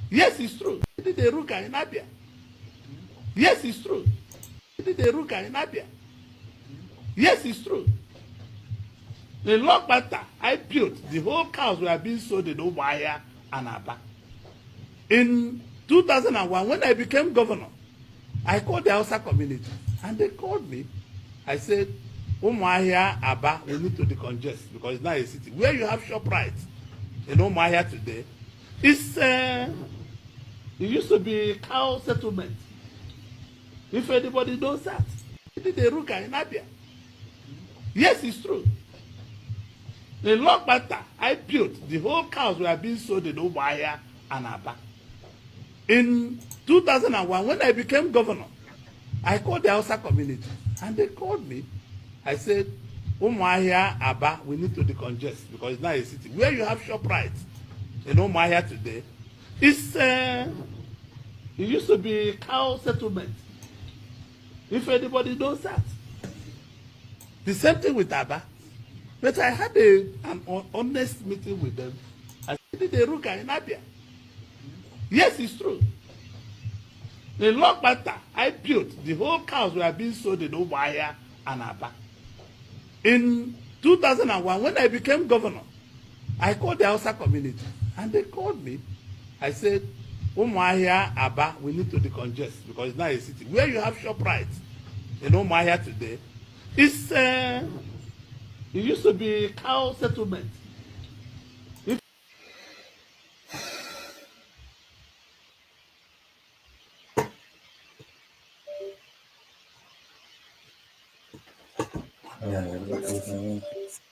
Yes, it's true. He did a ruka in Abia. Yes, it's true. He did a ruka in Abia. Yes, it's true. The long matter I built, the whole cows were being sold in Umuahia and Aba. In 2001, when I became governor, I called the Hausa community and they called me. I said, Umuahia, Aba, we need to decongest because it's not a city. Where you have ShopRite in Umuahia today, it used to be cow settlement. If anybody knows that, he did a ruka in Abia. Yes, it's true. The long matter I built, the whole cows were being sold in Umuahia and Aba. In 2001, when I became governor, I called the Hausa community and they called me. I said, Umuahia, Aba, we need to decongest because it's not a city. Where you have ShopRite in Umuahia today, it used to be cow settlement. If anybody knows that. The same thing with Aba. But I had an honest meeting with them. I did a ruka in Abia. Yes, it's true. The long matter I built, the whole cows were being sold in Umuahia and Aba. In 2001, when I became governor, I called the Hausa community and they called me. I said, Umuahia, Aba, we need to decongest because it's not a city. Where you have ShopRite in Umuahia today, it used to be cow settlement.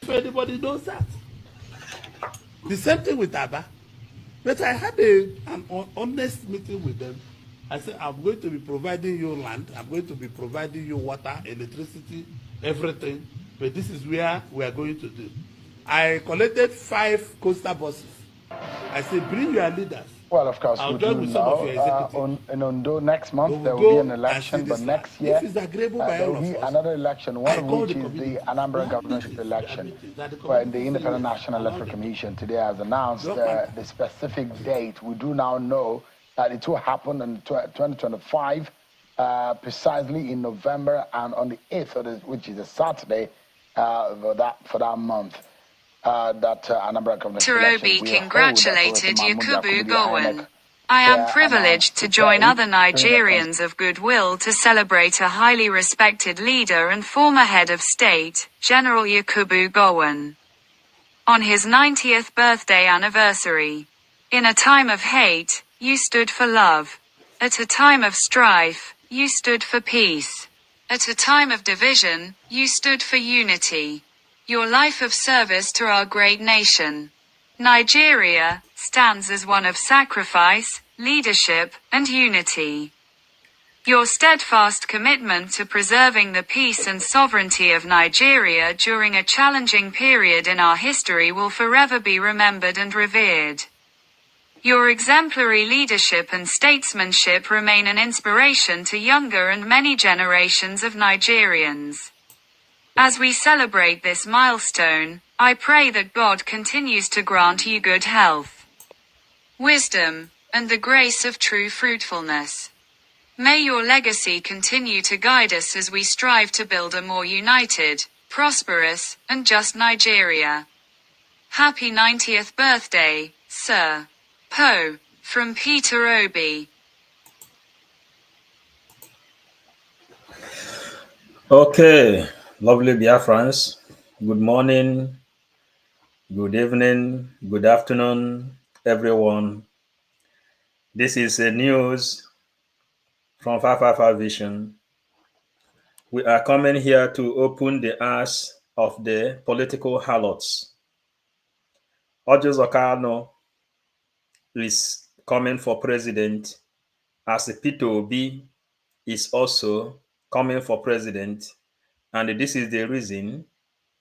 If anybody knows that. The same thing with Aba. But I had an honest meeting with them. I said, I'm going to be providing you land. I'm going to be providing you water, electricity, everything. But this is where we are going to do. I collected 5 coastal buses. I said, bring your leaders. Well, of course, I'll we join do with some of your executives. in Ondo next month there will be an election, but next year there will be another election, one of which is the Anambra governorship election, where the Independent National Electoral Commission today has announced the specific date. We do now know that it will happen in 2025, precisely in November, and on the 8th, which is a Saturday, for that month. Tarobi congratulated Yakubu Gowon. I am privileged to join other Nigerians of goodwill to celebrate a highly respected leader and former head of state, General Yakubu Gowon, on his 90th birthday anniversary. In a time of hate, you stood for love. At a time of strife, you stood for peace. At a time of division, you stood for unity. Your life of service to our great nation, Nigeria, stands as one of sacrifice, leadership, and unity. Your steadfast commitment to preserving the peace and sovereignty of Nigeria during a challenging period in our history will forever be remembered and revered. Your exemplary leadership and statesmanship remain an inspiration to younger and many generations of Nigerians. As we celebrate this milestone, I pray that God continues to grant you good health, wisdom, and the grace of true fruitfulness. May your legacy continue to guide us as we strive to build a more united, prosperous, and just Nigeria. Happy 90th birthday, Sir. Poe, from Peter Obi. Okay. Lovely Biafrans, good morning, good evening, good afternoon, everyone. This is news from 555 Vision. We are coming here to open the eyes of the political harlots. Orji is coming for president, as Peter Obi is also coming for president, and this is the reason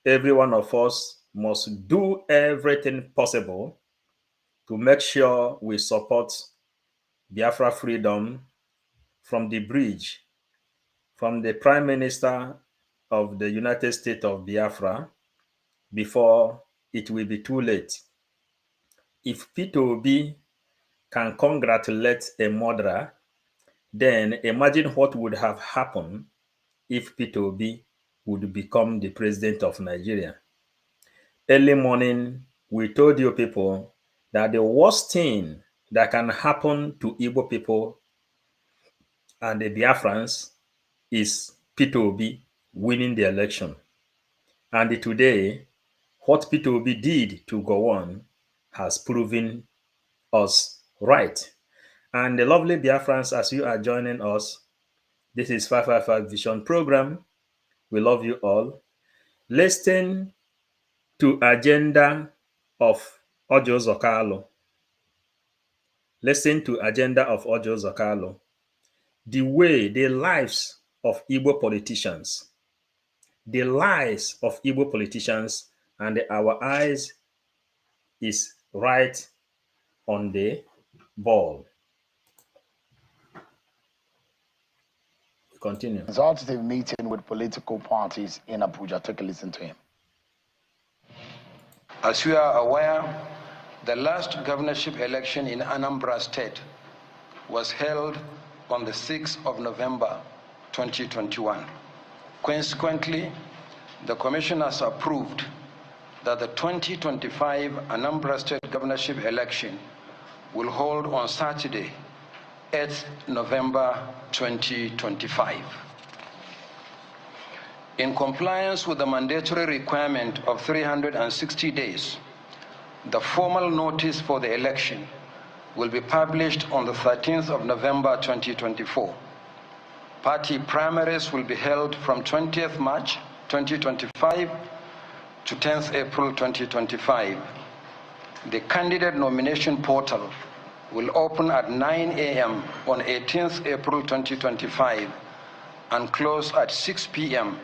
every one of us must do everything possible to make sure we support Biafra freedom from the bridge, from the Prime Minister of the United States of Biafra, before it will be too late. If Peter Obi can congratulate a murderer, then imagine what would have happened if Peter Obi would become the president of Nigeria. Early morning, we told you people that the worst thing that can happen to Igbo people and the Biafrans is Peter Obi winning the election. And today, what Peter Obi did to go on has proven us right. And the lovely Biafrans, as you are joining us, this is 555 Vision Program. We love you all. Listen to agenda of Orji Uzor. Listen to agenda of Orji Uzor. The way the lives of Igbo politicians, the lies of Igbo politicians, and our eyes is right on the ball. Continue. Consultative meeting with political parties in Abuja. Take a listen to him. As you are aware, the last governorship election in Anambra State was held on the 6th of November 2021. Consequently, the Commission has approved that the 2025 Anambra State governorship election will hold on Saturday, 8th November 2025. In compliance with the mandatory requirement of 360 days, the formal notice for the election will be published on the 13th of November 2024. Party primaries will be held from 20th March 2025 to 10th April 2025. The candidate nomination portal will open at 9 a.m. on 18th April 2025 and close at 6 p.m.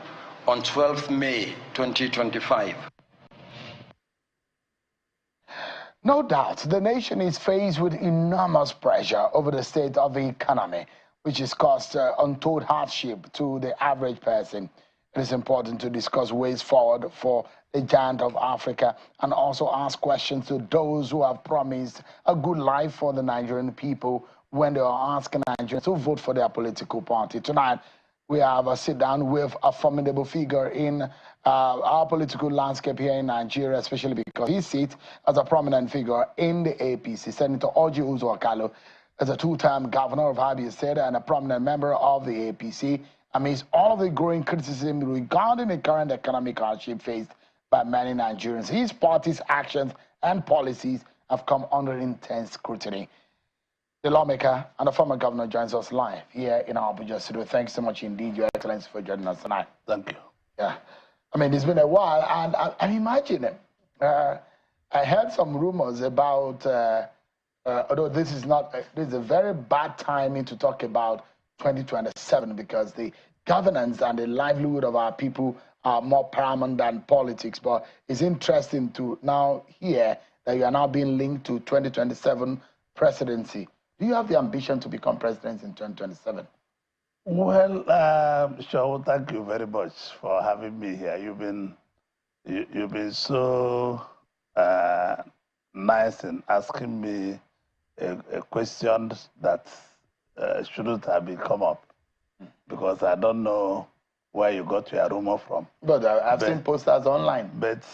on 12th May 2025. No doubt, the nation is faced with enormous pressure over the state of the economy, which has caused untold hardship to the average person. It is important to discuss ways forward for the giant of Africa and also ask questions to those who have promised a good life for the Nigerian people when they are asking Nigerians to vote for their political party. Tonight, we have a sit-down with a formidable figure in our political landscape here in Nigeria, especially because he sits as a prominent figure in the APC. Senator Orji Uzor is a two-time governor of Abia State and a prominent member of the APC. Amidst all the growing criticism regarding the current economic hardship faced by many Nigerians, his party's actions and policies have come under intense scrutiny. The lawmaker and the former governor joins us live here in our Abuja studio. Thanks so much indeed, Your Excellency, for joining us tonight. Thank you. Yeah. I mean, it's been a while, and I imagine I heard some rumors about, although this is a very bad timing to talk about 2027 because the governance and the livelihood of our people are more paramount than politics. But it's interesting to now hear that you are now being linked to 2027 presidency. Do you have the ambition to become president in 2027? Well, Shaw, thank you very much for having me here. You've been so nice in asking me a question that shouldn't have been come up because I don't know where you got your rumor from. But I've seen posters online. But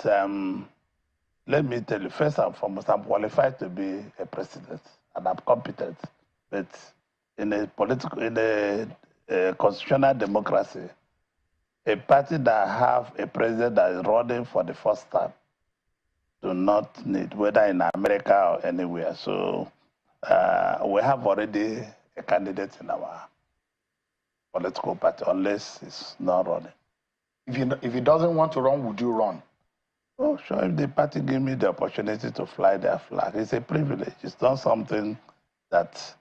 let me tell you, first and foremost, I'm qualified to be a president and I'm competent. But in a constitutional democracy, a party that have a president that is running for the first time do not need, whether in America or anywhere. So we have already a candidate in our political party, unless it's not running. If he doesn't want to run, would you run? Oh, sure. If the party give me the opportunity to fly their flag, it's a privilege. It's not something that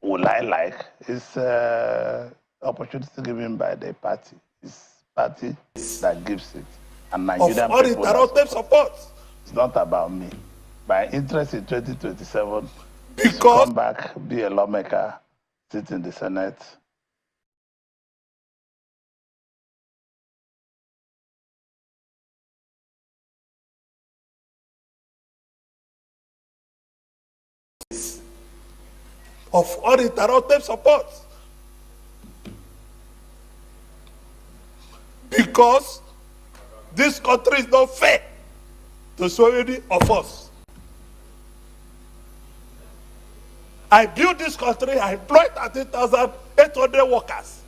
will I like. It's an opportunity given by the party. It's party that gives it. And Nigerian people support. It's not about me. My interest in 2027 is to come back, be a lawmaker, sit in the Senate. of uninterrupted support. Because this country is not fair to so many of us. I built this country, I employed 13,800 workers.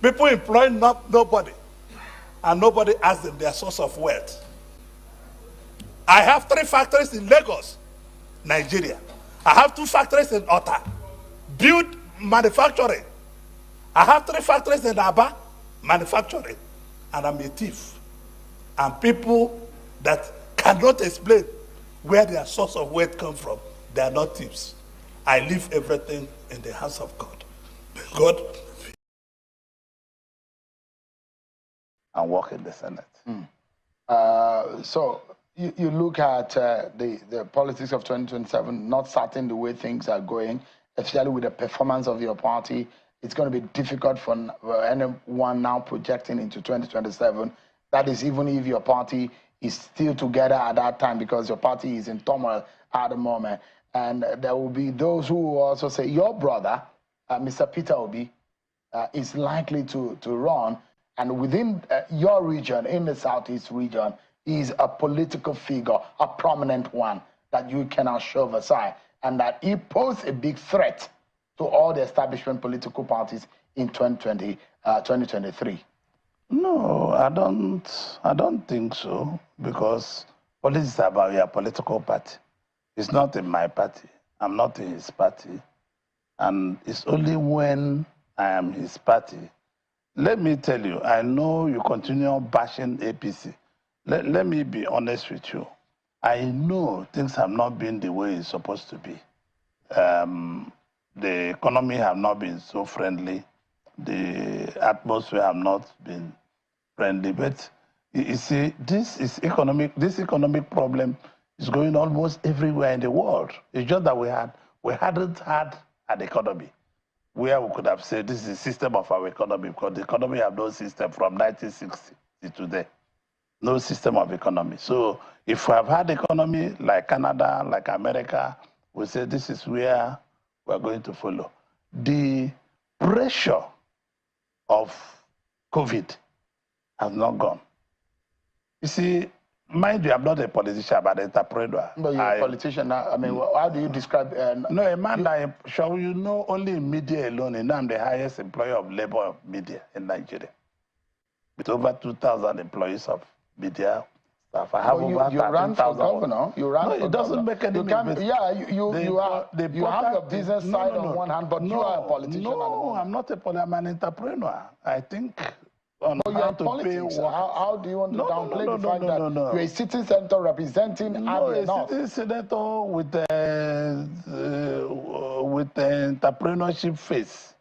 People employ nobody, and nobody asks them their source of wealth. I have 3 factories in Lagos, Nigeria. I have 2 factories in Ota, build manufacturing. I have 3 factories in Aba, manufacturing, and I'm a thief. And people that cannot explain where their source of wealth comes from, they are not thieves. I leave everything in the hands of God. May God and work in the Senate. So you look at the politics of 2027, not certain the way things are going, especially with the performance of your party. It's going to be difficult for anyone now projecting into 2027. That is, even if your party is still together at that time, because your party is in turmoil at the moment. And there will be those who will also say your brother, Mr. Peter Obi, is likely to run. And within your region, in the Southeast region, is a political figure, a prominent one that you cannot shove aside, and that he poses a big threat to all the establishment political parties in 2023. No, I don't think so, because politics is about your political party. It's not in my party. I'm not in his party. And it's only when I am his party. Let me tell you, I know you continue bashing APC. Let me be honest with you. I know things have not been the way it's supposed to be. The economy have not been so friendly. The atmosphere have not been friendly. But you see, this economic problem is going almost everywhere in the world. It's just that we hadn't had an economy where we could have said this is the system of our economy, because the economy have no system from 1960 to today. No system of economy. So if we have had economy like Canada, like America, we say this is where we're going to follow. The pressure of COVID has not gone. You see, mind you, I'm not a politician, but an entrepreneur. But you're a politician now. I mean, how do you describe... no, a man that, shall you know, only in media alone, and I'm the highest employer of labor of media in Nigeria, with over 2,000 employees of media staff. I have over 13,000. You ran for governor. You ran for it doesn't make any difference. Yeah, you have your business side on one hand, but you are a politician. No, I'm not a politician. I'm an entrepreneur. I think on how to pay. How do you want to downplay the fact that you're a sitting senator representing Abia North? A sitting senator with entrepreneurship face.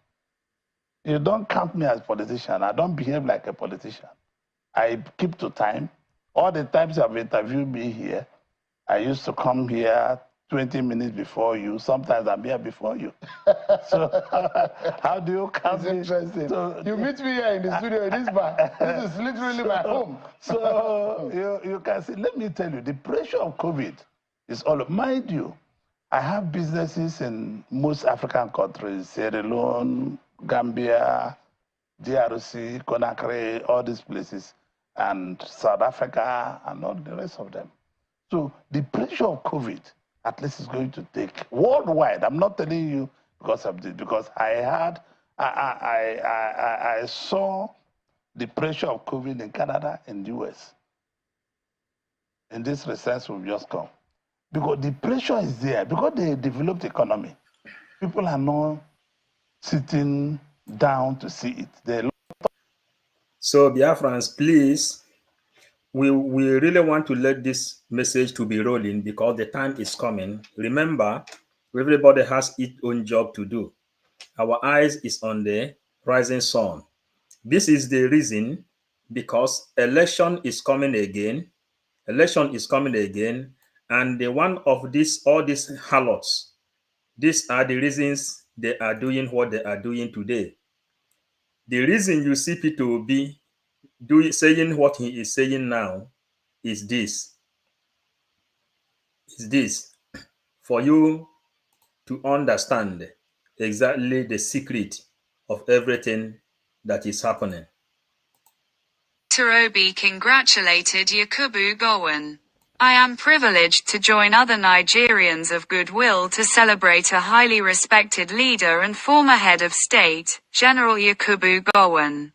You don't count me as a politician. I don't behave like a politician. I keep to time. All the times you have interviewed me here, I used to come here 20 minutes before you. Sometimes I'm here before you. So how do you count me? Interesting. So, you meet me here in the studio in this bar. This is literally my home. So you can see, let me tell you, the pressure of COVID is all, mind you, I have businesses in most African countries, Sierra Leone, Gambia, DRC, Conakry, all these places, and South Africa, and all the rest of them. So the pressure of COVID, at least, is going to take worldwide. I'm not telling you because of this, because I saw the pressure of COVID in Canada and the US. In this recess we've just come. Because the pressure is there, because they developed economy. People are not sitting down to see it. So Biafrans, please, we really want to let this message to be rolling because the time is coming. Remember, everybody has its own job to do. Our eyes is on the rising sun. This is the reason, because election is coming again. Election is coming again, and the one of this, all these harlots, these are the reasons they are doing what they are doing today. The reason you see Peter Obi saying what he is saying now is this. For you to understand exactly the secret of everything that is happening. Peter Obi congratulated Yakubu Gowon. I am privileged to join other Nigerians of goodwill to celebrate a highly respected leader and former head of state, General Yakubu Gowon,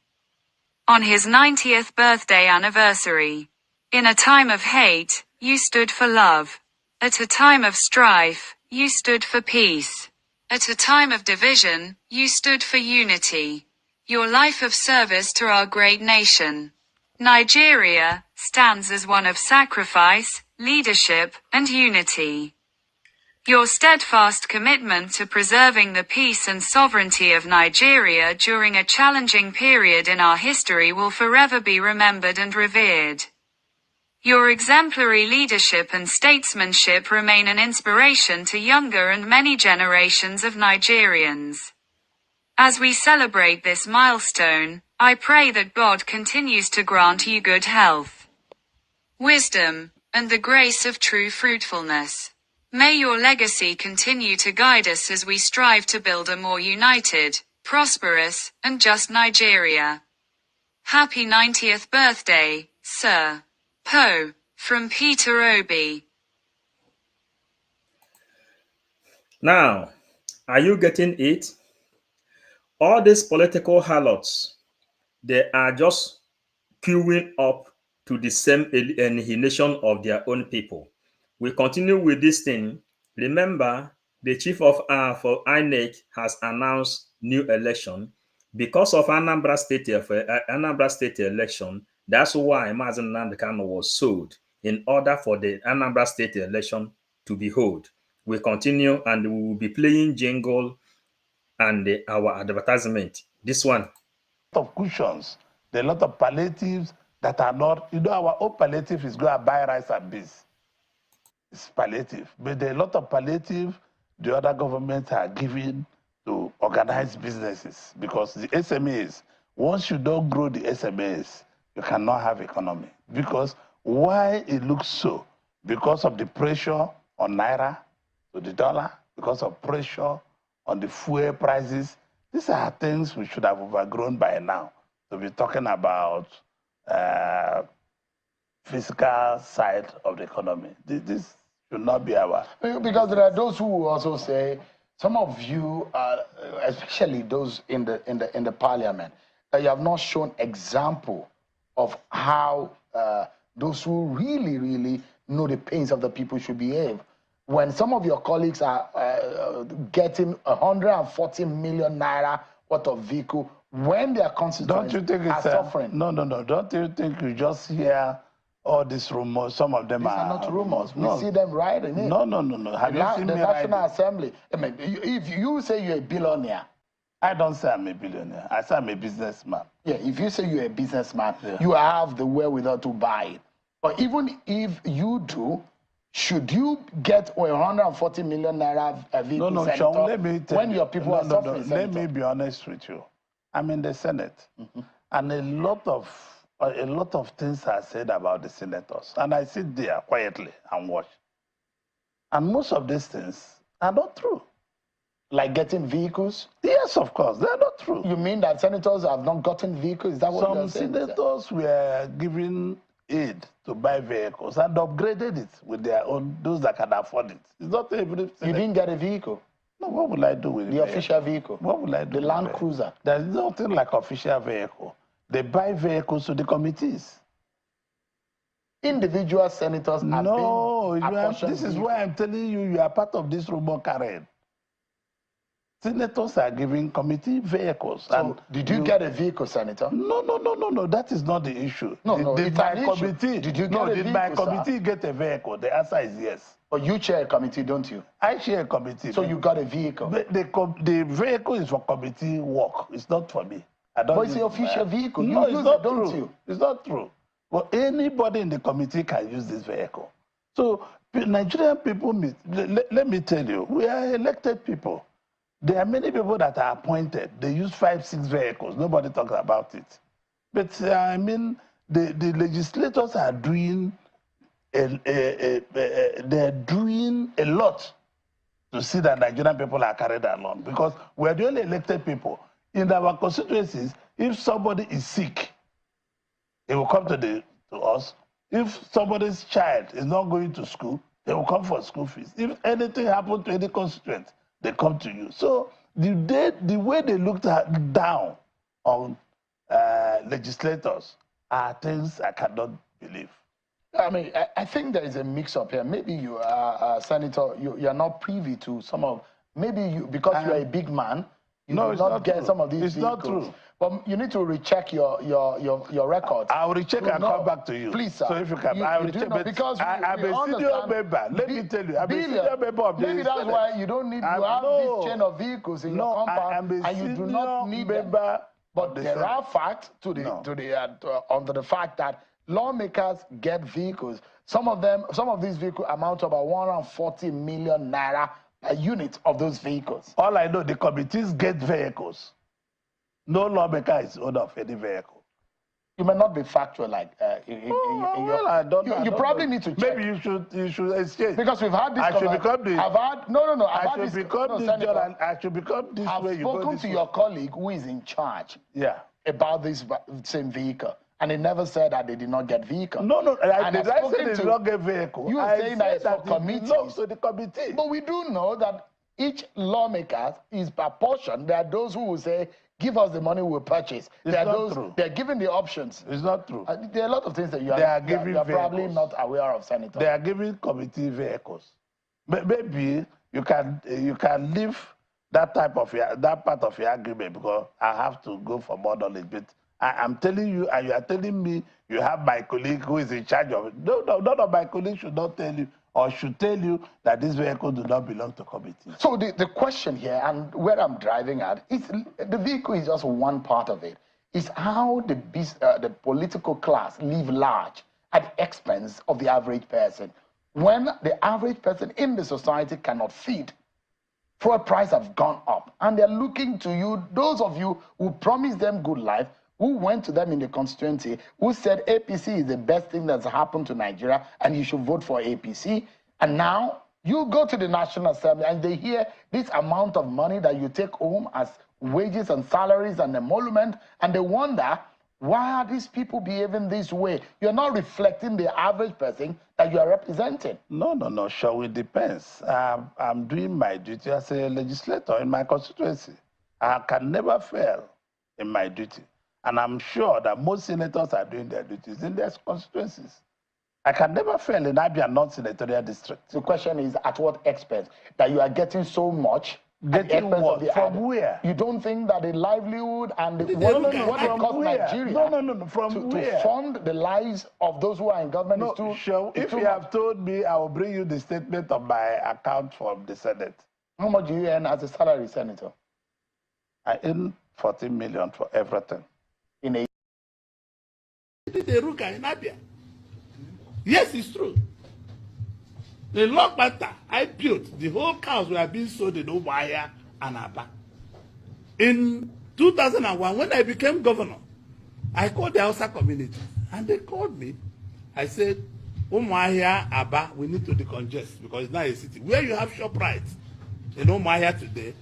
on his 90th birthday anniversary. In a time of hate, you stood for love. At a time of strife, you stood for peace. At a time of division, you stood for unity. Your life of service to our great nation, Nigeria, stands as one of sacrifice, leadership, and unity. Your steadfast commitment to preserving the peace and sovereignty of Nigeria during a challenging period in our history will forever be remembered and revered. Your exemplary leadership and statesmanship remain an inspiration to younger and many generations of Nigerians. As we celebrate this milestone, I pray that God continues to grant you good health, wisdom, and the grace of true fruitfulness. May your legacy continue to guide us as we strive to build a more united, prosperous, and just Nigeria. Happy 90th birthday, Sir. Poe, from Peter Obi. Now, are you getting it? All these political harlots, they are just queuing up to the same annihilation of their own people. We continue with this thing. Remember, the chief of for INEC has announced new election because of Anambra State election. That's why Mazen Nnamdi Kanu was sold in order for the Anambra State election to be held. We continue and we will be playing jingle and our advertisement. This one. Of cushions, there are a lot of palliatives that are not, our own palliative is go and buy rice and beans. It's palliative. But there are a lot of palliative the other governments are giving to organized businesses because the SMEs, once you don't grow the SMEs, you cannot have economy. Because why it looks so? Because of the pressure on Naira to the dollar, because of pressure on the fuel prices. These are things we should have overgrown by now. To be talking about fiscal side of the economy. This should not be our... Because there are those who also say, some of you, especially those in the parliament, that you have not shown example of how those who really, really know the pains of the people should behave. When some of your colleagues are getting 140 million naira worth of vehicle, when their constituents are suffering. No. Don't you think you just hear all these rumors? Some of them are not rumors. No. We see them writing it. No. Have you seen the me National writing? Assembly. I mean, if you say you're a billionaire. I don't say I'm a billionaire. I say I'm a businessman. Yeah, if you say you're a businessman, you have the wherewithal to buy it. But even if you do, should you get 140 million naira vehicle, No, Senator, Sean, let me tell when you. your people are suffering? Let me be honest with you. I'm in the Senate, and a lot of things are said about the senators, and I sit there quietly and watch. And most of these things are not true. Like getting vehicles? Yes, of course, they're not true. You mean that senators have not gotten vehicles? Is that what you're saying? Some senators were given aid to buy vehicles and upgraded it with their own, those that can afford it. It's not every senator. You didn't get a vehicle? No, what will I do with the official vehicle? What will I do? The Land Cruiser? There's nothing like official vehicle. They buy vehicles to the committees. Individual senators have been this is why I'm telling you, you are part of this rumor, Karen. Senators are giving committee vehicles. So and did you get a vehicle, Senator? No. That is not the issue. Did my committee get a vehicle? The answer is yes. But you chair a committee, don't you? I chair a committee. So you got a vehicle? But the vehicle is for committee work. It's not for me. I don't. But it's the official vehicle. No, it's not don't true. You? It's not true. Well, anybody in the committee can use this vehicle. So Nigerian people, let me tell you, we are elected people. There are many people that are appointed. They use 5, 6 vehicles. Nobody talks about it. But I mean, the legislators are doing they're doing a lot to see that Nigerian people are carried along, because we're the only elected people. In our constituencies, if somebody is sick, they will come to us. If somebody's child is not going to school, they will come for school fees. If anything happens to any constituent, they come to you. So the way they looked down on legislators are things I cannot believe. I mean, I think there is a mix-up here. Maybe you, Senator, you're not privy to some of, maybe you, because you're a big man, you do not get some of these It's vehicles. not true. But you need to recheck your records. I will recheck and come back to you. Please, sir. So if you can, I will recheck. Because I'm a senior member. Let me tell you, I'm a senior member of the Maybe that's why you don't need to have this chain of vehicles in your compound, and you do not need member. But there are facts under the fact that lawmakers get vehicles. Some of these vehicles amount to about 140 million naira a unit of those vehicles. All I know, the committees get vehicles. No lawmaker is owner of any vehicle. You may not be factual like I don't know. You probably need to check. Maybe you should exchange. Because we've had this. I should become this. I should become this I've way. spoken to your colleague who is in charge. Yeah. About this same vehicle. And they never said that they did not get vehicle. No. Did I say they did not get vehicle? You are saying that it's for committee. belongs to the committee. But we do know that each lawmaker is proportioned. There are those who will say, give us the money, we'll purchase. They're giving the options. It's not true. There are a lot of things that you are probably not aware of, Senator. They are giving committee vehicles. Maybe you can leave that part of your agreement, because I have to go for more knowledge. But I am telling you, and you are telling me you have my colleague who is in charge of it. No, none of my colleagues should not tell you, or should tell you that this vehicle do not belong to committee. So the question here, and where I'm driving at, is the vehicle is just one part of it. It's how the political class live large at the expense of the average person. When the average person in the society cannot feed, fuel prices have gone up, and they're looking to you, those of you who promised them good life, who went to them in the constituency, who said APC is the best thing that's happened to Nigeria and you should vote for APC. And now you go to the National Assembly and they hear this amount of money that you take home as wages and salaries and emolument, and they wonder, why are these people behaving this way? You're not reflecting the average person that you are representing. No, sure, it depends. I'm doing my duty as a legislator in my constituency. I can never fail in my duty. And I'm sure that most senators are doing their duties in their constituencies. I can never fail in Abia non-senatorial district. The question is, at what expense? That you are getting so much. Getting what? From where? You don't think that the livelihood and what it costs Nigeria from where? To fund the lives of those who are in government is too... Sure. If you have told me, I will bring you the statement of my account from the Senate. How much do you earn as a salary, Senator? I earn 14 million for everything. In a... Yes, it's true. The log matter I built, the whole cows were being sold in Umuahia and Aba. In 2001, when I became governor, I called the Hausa community, and they called me. I said, Umuahia, Aba, we need to decongest, because it's not a city. Where you have ShopRite in Umuahia today,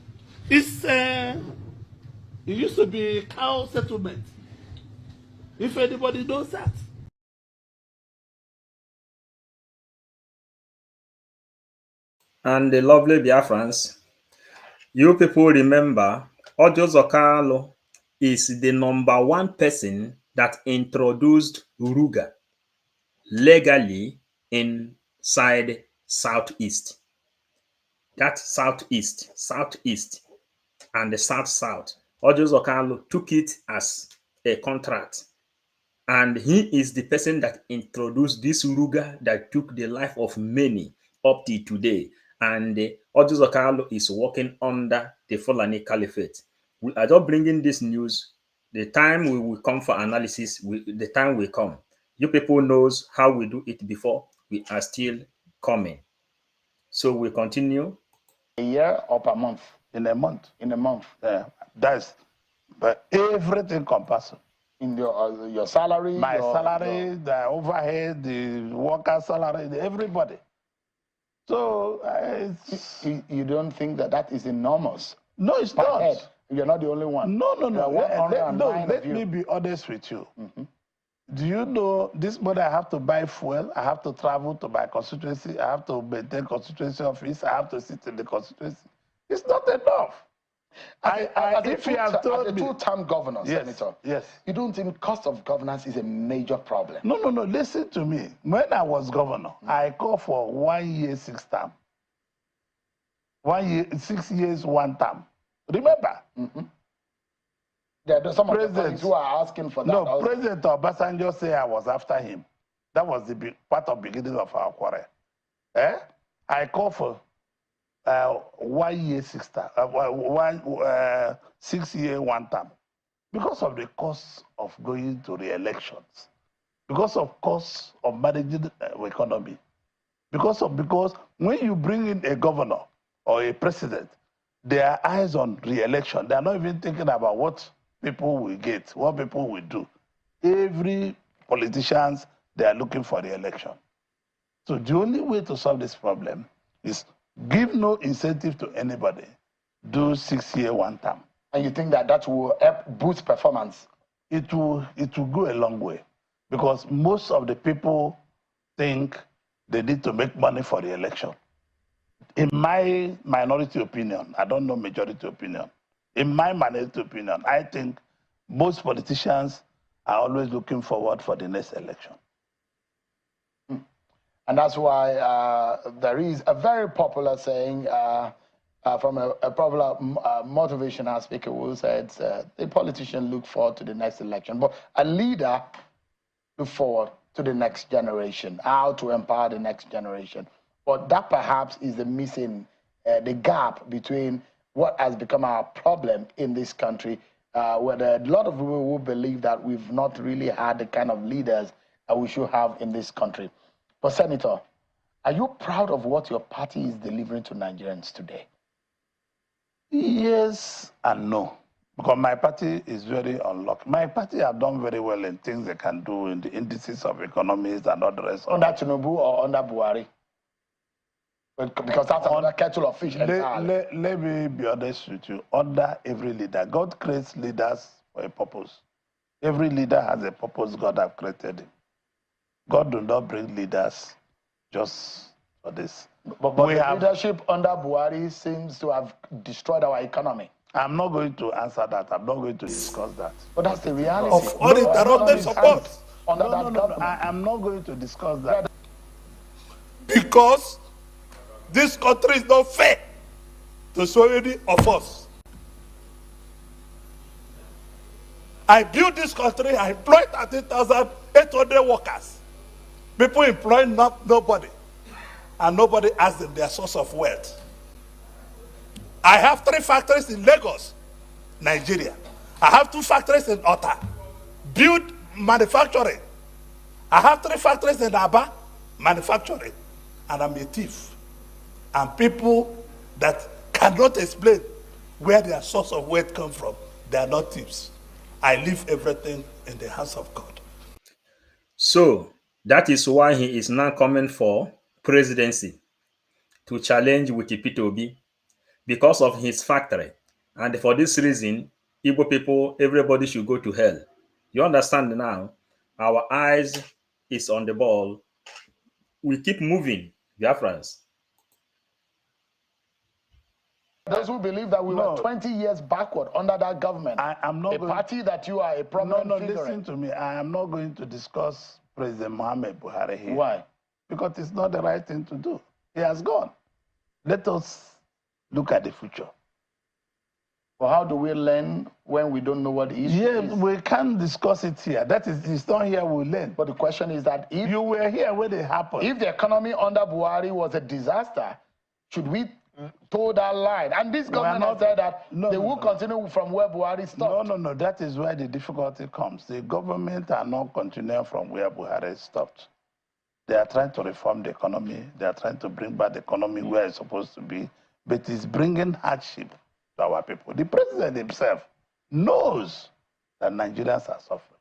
it used to be cow settlement. If anybody knows that. And the lovely Biafrans, you people remember, Orji Uzor is the #1 person that introduced Ruga legally inside Southeast. That Southeast, and the South. Orji Uzor took it as a contract. And he is the person that introduced this Ruga that took the life of many up to today. And Orji Uzor is working under the Fulani Caliphate. We are just bringing this news. The time we will come for analysis, the time will come. You people knows how we do it before. We are still coming. So we continue. A year or per month? In a month. In a month. But everything compulsory. In your salary? My salary, the overhead, the worker salary, everybody. So you don't think that that is enormous? No, it's not. Head. You're not the only one. No. Let me be honest with you. Do you know this money I have to buy fuel, I have to travel to my constituency, I have to maintain constituency office, I have to sit in the constituency. It's not enough. If you have told me, as a two-term governor, yes, Senator, yes, you don't think cost of governance is a major problem? No. Listen to me. When I was governor, I called for 1 year, 6 term. 1 year, 6 years, 1 term. Remember? There are some presidents who are asking for that. No, also. President Obasanjo said I was after him. That was the part of beginning of our quarrel. I called for 1 year, 6 term. 6 year, 1 term. Because of the cost of going to the elections. Because of cost of managing the economy. Because when you bring in a governor or a president, their eyes on re-election. They are not even thinking about what people will get, what people will do. Every politicians, they are looking for the election. So the only way to solve this problem is give no incentive to anybody. Do 6 year, 1 term. And you think that that will help boost performance? It will go a long way. Because most of the people think they need to make money for the election. In my minority opinion, I don't know majority opinion. In my minority opinion, I think most politicians are always looking forward for the next election. And that's why there is a very popular saying from a popular motivational speaker who said, the politician look forward to the next election, but a leader look forward to the next generation, how to empower the next generation. But that perhaps is the missing, the gap between what has become our problem in this country, where there are a lot of people who believe that we've not really had the kind of leaders that we should have in this country. But Senator, are you proud of what your party is delivering to Nigerians today? Yes and no. Because my party is very unlucky. My party have done very well in things they can do in the indices of economies and all the rest. Under Tinubu or under Buhari? Because that's another kettle of fish. Let me be honest with you. Under every leader, God creates leaders for a purpose. Every leader has a purpose God has created him. God do not bring leaders just for this. But the leadership under Buhari seems to have destroyed our economy. I'm not going to answer that. I'm not going to discuss that. But that's the reality. Of uninterrupted support. No. I'm not going to discuss that. Because this country is not fair to so many of us. I built this country, I employed 30,800 workers. People employ nobody. And nobody asks them their source of wealth. I have 3 factories in Lagos, Nigeria. I have 2 factories in Ota, build manufacturing. I have 3 factories in Aba, manufacturing. And I'm a thief. And people that cannot explain where their source of wealth comes from, they are not thieves. I leave everything in the hands of God. So that is why he is now coming for presidency to challenge with P2B because of his factory. And for this reason, Igbo people, everybody should go to hell. You understand now? Our eyes is on the ball. We keep moving, Biafrans. Those who believe that we were 20 years backward under that government. I'm not a party that you are a prominent figure. Listen to me. I am not going to discuss President Muhammad Buhari here. Why? Because it's not the right thing to do. He has gone. Let us look at the future. Well, how do we learn when we don't know what the issue is? We can't discuss it here. That is, it's not here we learn. But the question is that if you were here when it happened, if the economy under Buhari was a disaster, should we toe that line? And this government has said that they will continue from where Buhari stopped. No. That is where the difficulty comes. The government are not continuing from where Buhari stopped. They are trying to reform the economy. They are trying to bring back the economy where it's supposed to be. But it's bringing hardship to our people. The president himself knows that Nigerians are suffering.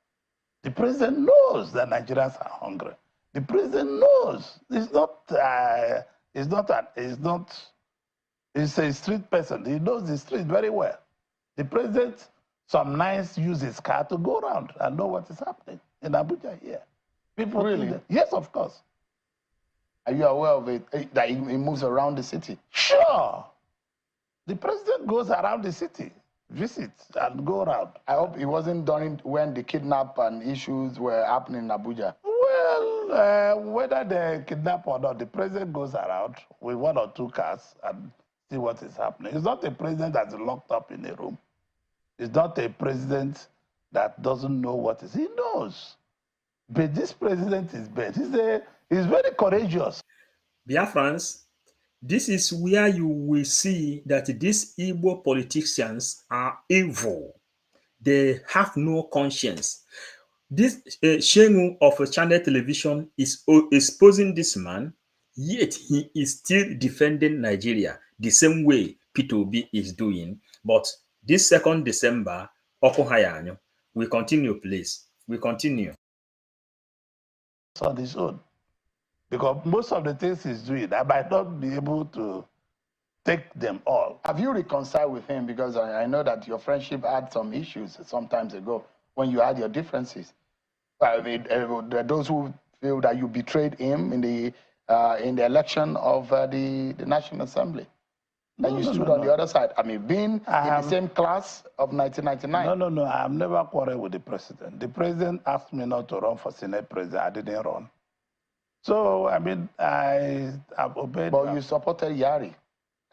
The president knows that Nigerians are hungry. The president knows. It's not a He's a street person. He knows the street very well. The president some nights use his car to go around and know what is happening in Abuja here. People really? Yes, of course. Are you aware of it, that he moves around the city? Sure. The president goes around the city, visits and go around. I hope it wasn't done when the kidnap and issues were happening in Abuja. Well, whether they kidnap or not, the president goes around with 1 or 2 cars and see what is happening. It's not a president that's locked up in a room. It's not a president that doesn't know what is. He knows. But this president is bad. He's very courageous. Biafrans, this is where you will see that these Igbo politicians are evil. They have no conscience. This Shengu of a channel television is exposing this man, yet he is still defending Nigeria the same way P2B is doing. But this 2nd December, we continue, please. We continue. On his own. Because most of the things he's doing, I might not be able to take them all. Have you reconciled with him? Because I know that your friendship had some issues some times ago when you had your differences. There are those who feel that you betrayed him in the election of the National Assembly. And you stood on the other side. I mean, being in the same class of 1999. No. I've never quarreled with the president. The president asked me not to run for Senate president. I didn't run. So, I mean, I have obeyed. But you supported Yari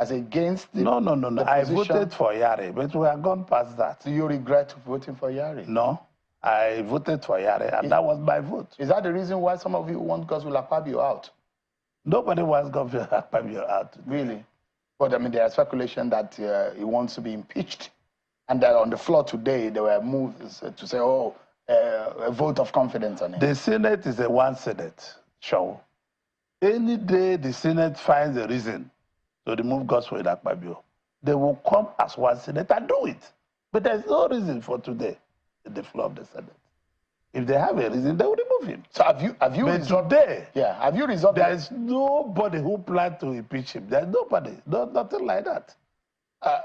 as against the No. I voted for Yari, but we have gone past that. Do you regret voting for Yari? No. I voted for Yari, and that was my vote. Is that the reason why some of you want Godswill Akpabio out? Nobody wants Godswill Akpabio out. Really? But I mean, there is speculation that he wants to be impeached. And that on the floor today, there were moves to say, a vote of confidence on him. The Senate is a one Senate show. Any day the Senate finds a reason to remove Godswill Akpabio, they will come as one Senate and do it. But there's no reason for today in the floor of the Senate. If they have a reason, they will remove him. So have you resolved today? Yeah, have you resolved? There is nobody who planned to impeach him. There's nobody, nothing like that.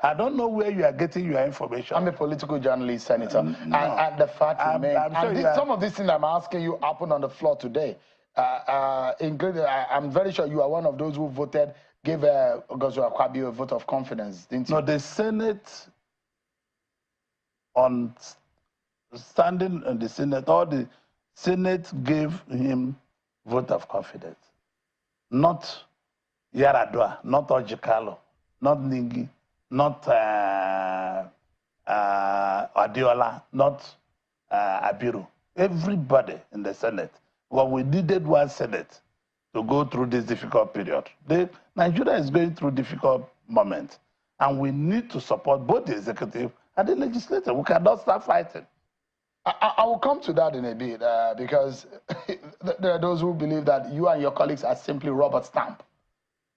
I don't know where you are getting your information. I'm a political journalist, Senator, no. and the fact remains. Sure some of these things I'm asking you happened on the floor today. Including, I'm very sure you are one of those who voted, gave Godswill Akpabio a vote of confidence, didn't you? No, the Senate standing in the Senate, or the Senate gave him vote of confidence. Not Yaradua, not Orji, not Ningi, not Adiola, not Abiru. Everybody in the Senate. Well, we needed one Senate to go through this difficult period. Nigeria is going through difficult moments, and we need to support both the executive and the legislature. We cannot start fighting. I will come to that in a bit because there are those who believe that you and your colleagues are simply rubber stamp.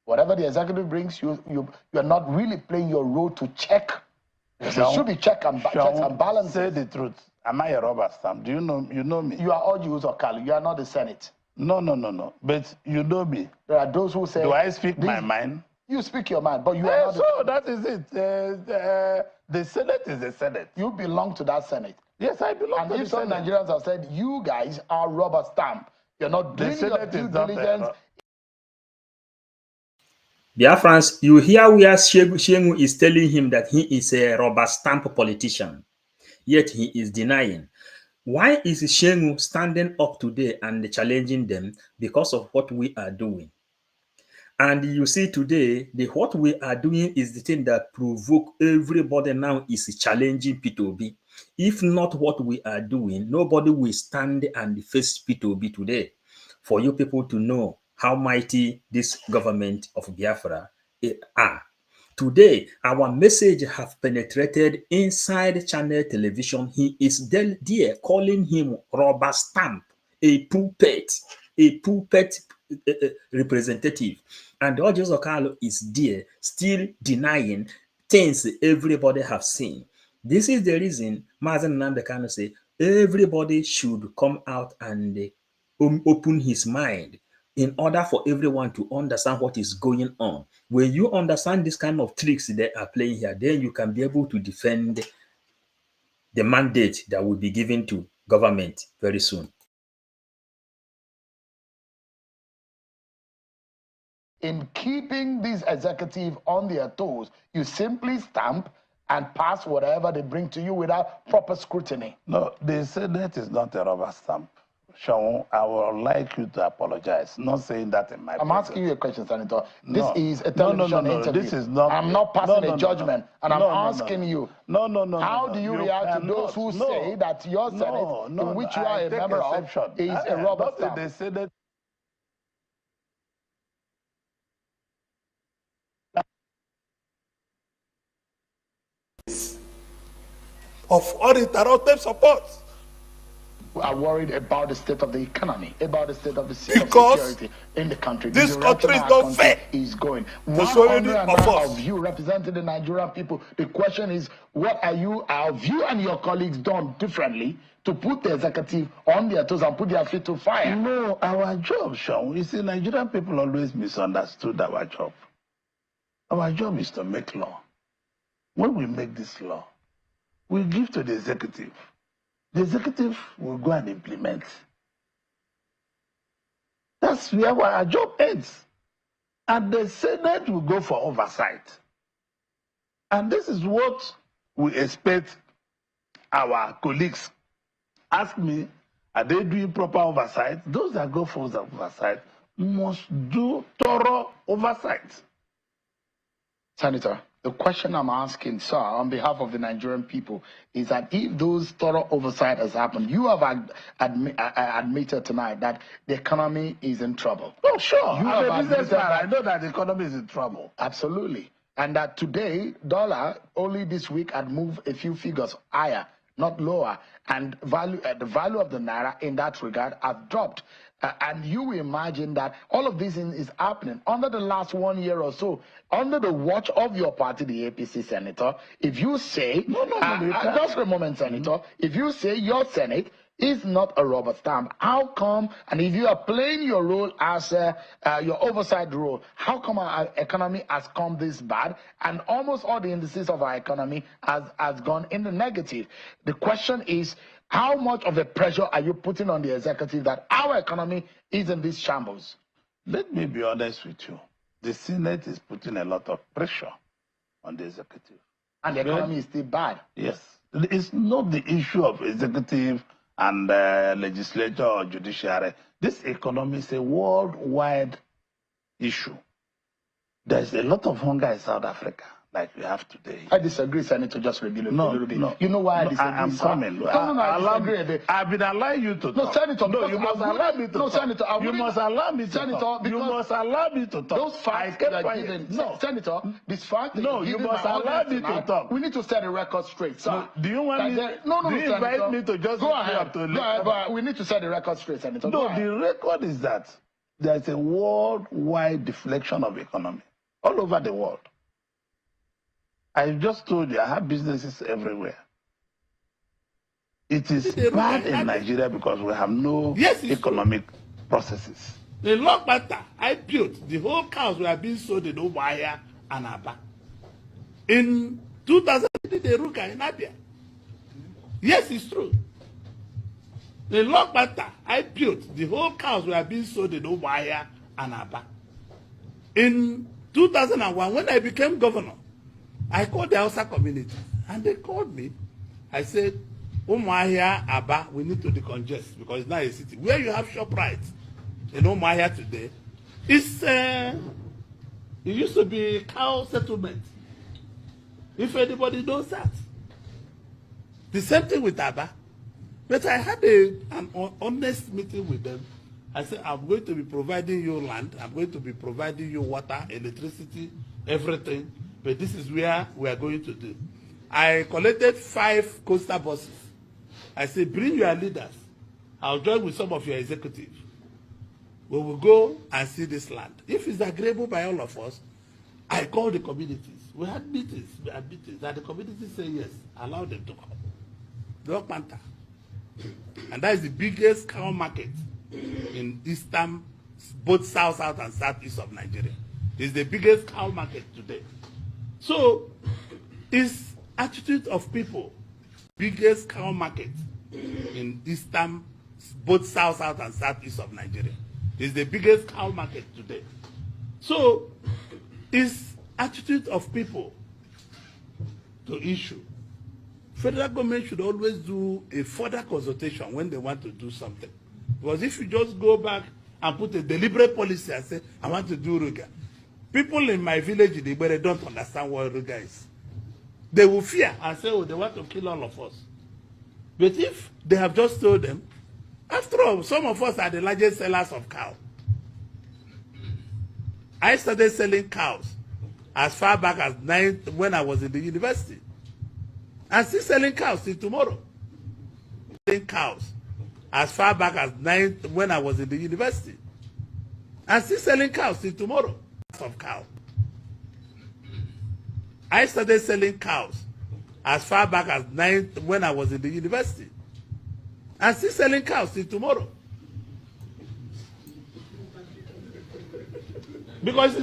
Whatever the executive brings, you are not really playing your role to check. There should be checks and balances. Say the truth. Am I a rubber stamp? Do you know me? You are Orji Uzor. You are not the Senate. No. But you know me. There are those who say. Do I speak my mind? You speak your mind, but you are not. So that is it. The Senate is the Senate. You belong to that Senate. Yes, I belong to the Senate. And if some Nigerians have said, you guys are rubber stamp, you're not doing your due diligence. Biafrans, you hear where Shengu is telling him that he is a rubber stamp politician, yet he is denying. Why is Shengu standing up today and challenging them? Because of what we are doing. And you see today, what we are doing is the thing that provoke everybody now is challenging P2B. If not what we are doing, nobody will stand and face P2B today. For you people to know how mighty this government of Biafra are. Today, our message have penetrated inside channel television. He is there calling him rubber stamp, a puppet representative. And Orji Uzor is there still denying things everybody have seen. This is the reason Mazen Nnamdi Kanu say everybody should come out and open his mind. in order for everyone to understand what is going on. When you understand this kind of tricks they are playing here, then you can be able to defend the mandate that will be given to government very soon. In keeping these executives on their toes, you simply stamp and pass whatever they bring to you without proper scrutiny. No, the Senate is not a rubber stamp. Sean, I would like you to apologize. Not saying that in my I'm presence. asking you a question, Senator. No. This is a television interview. This is not. I'm not passing a judgment, and I'm asking you. No. How do you react to those who say that your Senate, in which you are a member of, is a rubber stamp? The Senate. Of uninterrupted support. We are worried about the state of the economy, about the state of the security in the country. This country is not fair. Is going. Of you representing the Nigerian people. The question is, what have you and your colleagues done differently to put the executive on their toes and put their feet to fire? No, our job, Sean. You see, Nigerian people always misunderstood our job. Our job is to make law. When we make this law, we give to the executive. The executive will go and implement. That's where our job ends. And the Senate will go for oversight. And this is what we expect our colleagues. Ask me, are they doing proper oversight? Those that go for oversight must do thorough oversight. Senator, the question I'm asking, sir, on behalf of the Nigerian people, is that if those thorough oversight has happened, you have admitted tonight that the economy is in trouble. Oh, sure. I'm a businessman. I know that the economy is in trouble. Absolutely. And that today, dollar, only this week, had moved a few figures higher, not lower. And the value of the naira in that regard has dropped. And you imagine that all of this is happening under the last 1 year or so, under the watch of your party, the APC, Senator. If you say, just a moment, Senator, if you say your Senate is not a rubber stamp, how come, and if you are playing your role as your oversight role, how come our economy has come this bad and almost all the indices of our economy has gone in the negative? The question is, how much of a pressure are you putting on the executive that our economy is in these shambles? Let me be honest with you. The Senate is putting a lot of pressure on the executive. And the economy is still bad. Yes. It's not the issue of executive and legislature or judiciary. This economy is a worldwide issue. There's a lot of hunger in South Africa, like we have today. I disagree, Senator, just a little bit. No. You know why I disagree, I'm sir? coming. I disagree a bit. I've been allowing you to talk. No, Senator, no, you must allow me to talk. Senator, you must allow me to talk. You must allow me to talk. Those facts that are given, Senator, this fact that you must allow me to talk. We need to set the record straight, sir. No, do you want me? Do you invite me to just go ahead? But we need to set the record straight, Senator. No, the record is that there's a worldwide deflection of economy all over the world. I just told you I have businesses everywhere. It is bad in Nigeria because we have no economic processes. The long matter I built, the whole cows were being sold in Umuahia and Aba. In 2000, they did a ruka in Abia. Yes, it's true. The long matter I built, the whole cows were being sold in Umuahia and Aba. In 2001, when I became governor, I called the Hausa community, and they called me. I said, Umuahia, Aba, we need to decongest because it's not a city. Where you have ShopRite in Umuahia today, it used to be cow settlement. If anybody knows that. The same thing with Aba. But I had an honest meeting with them. I said, I'm going to be providing you land, I'm going to be providing you water, electricity, everything. But this is where we are going to do. I collected 5 coastal buses. I said, bring your leaders. I'll join with some of your executives. We will go and see this land. If it's agreeable by all of us, I call the communities. We had meetings. And the communities say yes. Allow them to come. Dog Panther. And that is the biggest cow market in eastern both south and southeast of Nigeria. It's the biggest cow market today. So it's attitude of people, biggest cow market in eastern, both south and southeast of Nigeria. It's the biggest cow market today. So it's attitude of people to issue. Federal government should always do a further consultation when they want to do something. Because if you just go back and put a deliberate policy and say, I want to do Ruga, people in my village in Igbo, they don't understand what Ruga is. They will fear and say, oh, they want to kill all of us. But if they have just told them, after all, some of us are the largest sellers of cows. I started selling cows as far back as when I was in the university. I'm still selling cows till tomorrow. Selling cows as far back as when I was in the university. I'm still selling cows till tomorrow. Of cow. I started selling cows as far back as when I was in the university. I'm still selling cows till tomorrow. Because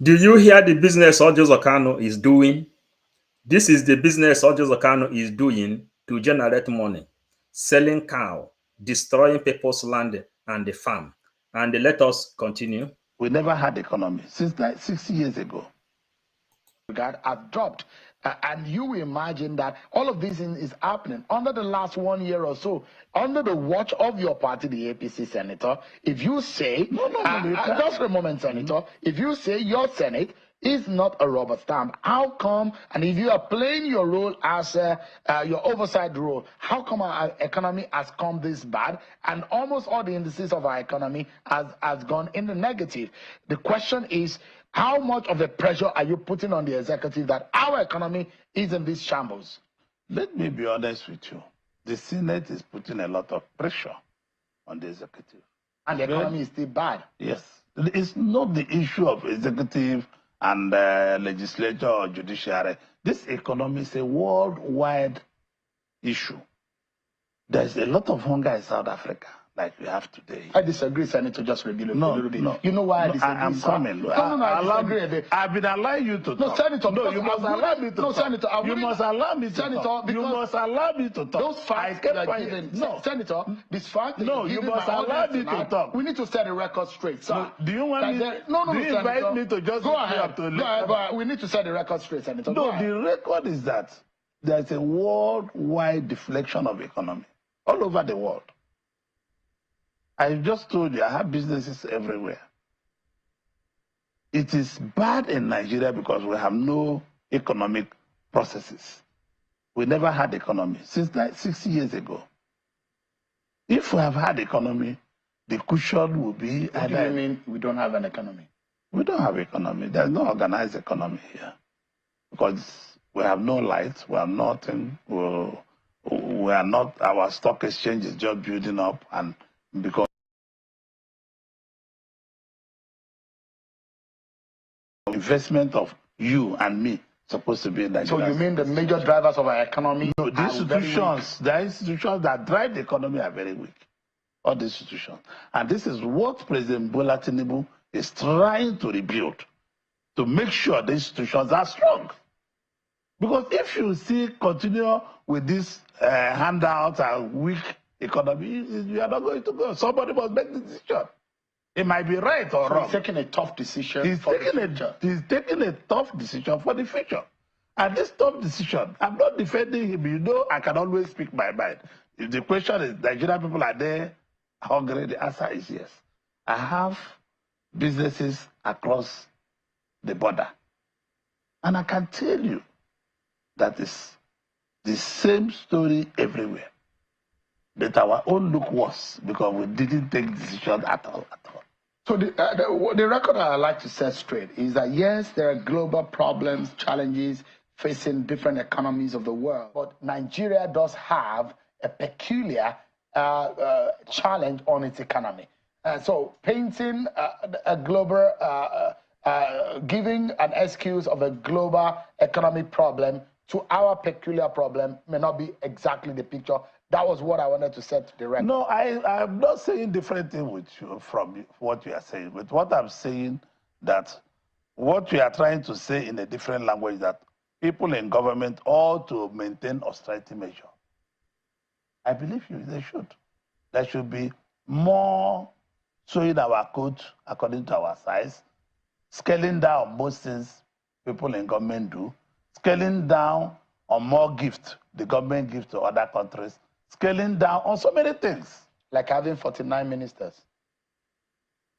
do you hear the business Orji Uzor is doing? This is the business Orji Uzor is doing to generate money. Selling cow, destroying people's land and the farm. And let us continue. We never had economy since 60 years ago. God have dropped. And you imagine that all of this is happening under the last 1 year or so, under the watch of your party, the APC senator. If you say, just for a moment, Senator, if you say your Senate is not a rubber stamp, how come, and if you are playing your role as your oversight role, how come our economy has come this bad and almost all the indices of our economy has gone in the negative? The question is, how much of the pressure are you putting on the executive that our economy is in these shambles? Let me be honest with you. The Senate is putting a lot of pressure on the executive. And the economy is still bad. Yes. It's not the issue of executive and legislature or judiciary. This economy is a worldwide issue. There's a lot of hunger in South Africa, like we have today. I disagree, Senator, just a little bit. No. You know why I disagree, I'm coming. I disagree. I've been allowing you to talk. No, Senator, no, you must allow me to talk. Senator, you must allow me to talk. You must allow me to talk. Those facts that are given. No, Senator, this fact that you must allow me to talk. We need to set the record straight, sir. Do you want me? Do you invite me to just go ahead? But we need to set the record straight, Senator. No, the record is that there's a worldwide deflection of economy all over the world. I just told you I have businesses everywhere. It is bad in Nigeria because we have no economic processes. We never had economy since 60 years ago. If we have had economy, the cushion will be... What do you mean we don't have an economy? We don't have economy. There's no organized economy here. Because we have no lights, we have nothing, we are not, our stock exchange is just building up, and because investment of you and me supposed to be in Nigeria. So you mean the major drivers of our economy? No, the institutions that drive the economy are very weak. All the institutions. And this is what President Bola Tinubu is trying to rebuild, to make sure the institutions are strong. Because if you continue with this handout and weak economy, you are not going to go. Somebody must make the decision. It might be right or wrong. He's taking a tough decision. He's taking a tough decision for the future. And this tough decision, I'm not defending him. You know, I can always speak my mind. If the question is, Nigerian people are there hungry, the answer is yes. I have businesses across the border. And I can tell you that is the same story everywhere. That our own look worse because we didn't take decisions at all. So the record I'd like to set straight is that yes, there are global problems, challenges facing different economies of the world, but Nigeria does have a peculiar challenge on its economy. So painting a global, giving an excuse of a global economic problem to our peculiar problem may not be exactly the picture That was what I wanted to set the record. No, I'm not saying different thing with you from what you are saying. But what I'm saying that what you are trying to say in a different language that people in government ought to maintain austerity measure. I believe you, they should. There should be more sewing our coat according to our size, scaling down most things people in government do, scaling down on more gifts the government gives to other countries, scaling down on so many things. Like having 49 ministers.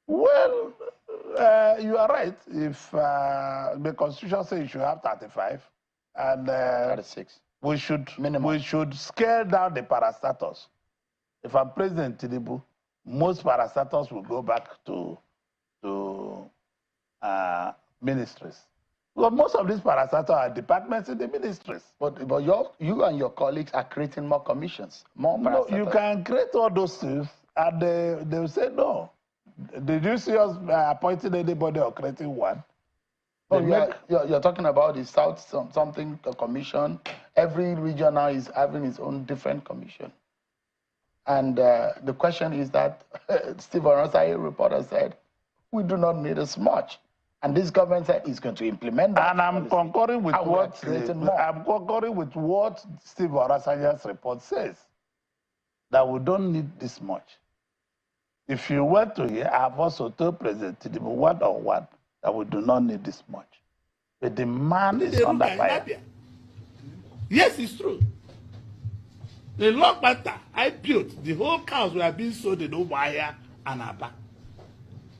Well, you are right. If the Constitution says you should have 35, and 36. We should minimum. We should scale down the parastatals. If I'm President Tinubu, most parastatals will go back to ministries. Well, most of these parastatals are departments in the ministries. But you and your colleagues are creating more commissions, more parastatals. No, you can create all those things, and they will say no. Did you see us appointing anybody or creating one? Oh, you're talking about the South something commission. Every region now is having its own different commission. And the question is that Steve Oronsaye, reporter, said, we do not need as much. And this government said it's going to implement that. And I'm concurring with what Steve Oronsaye's report says, that we don't need this much. If you were to hear, I've also told President Tinubu one-on-one that we do not need this much. The demand is under fire. Yes, it's true. The long matter I built, the whole cows were being sold in Umuahia and Aba.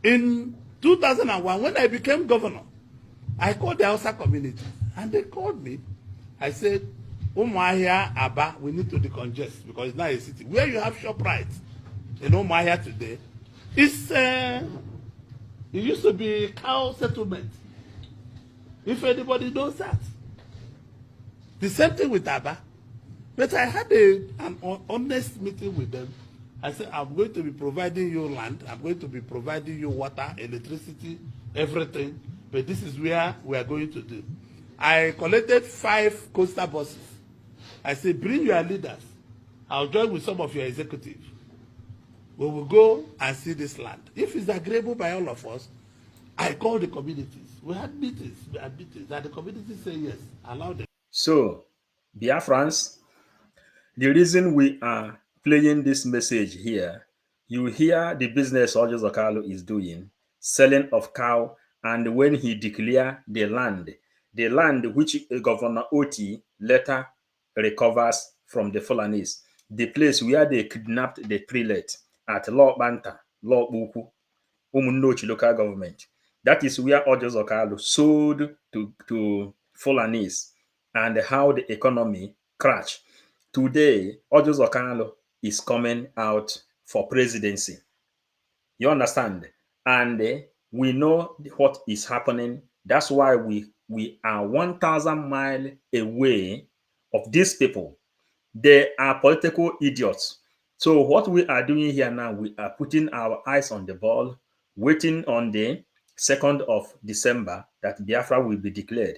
In 2001, when I became governor, I called the Hausa community, and they called me. I said, Umuahia, Aba, we need to decongest because it's not a city. Where you have ShopRite in Umuahia today, it used to be cow settlement. If anybody knows that. The same thing with Aba. But I had an honest meeting with them. I said, I'm going to be providing you land. I'm going to be providing you water, electricity, everything. But this is where we are going to do. I collected 5 coastal buses. I said, bring your leaders. I'll join with some of your executives. We will go and see this land. If it's agreeable by all of us, I call the communities. We had meetings. And the communities say yes, allow them. So, Biafrans, the reason we are playing this message here, you hear the business Orji Zokalo is doing, selling of cow, and when he declare the land which Governor Oti later recovers from the Fulanis, the place where they kidnapped the prelate at Law Banta, Law Buku, Umunochi local government. That is where Orji Zokalo sold to Fulanis and how the economy crashed. Today, Orji Zokalo is coming out for presidency. You understand? And we know what is happening. That's why we are 1,000 miles away of these people. They are political idiots. So what we are doing here now, we are putting our eyes on the ball, waiting on the 2nd of December that Biafra will be declared.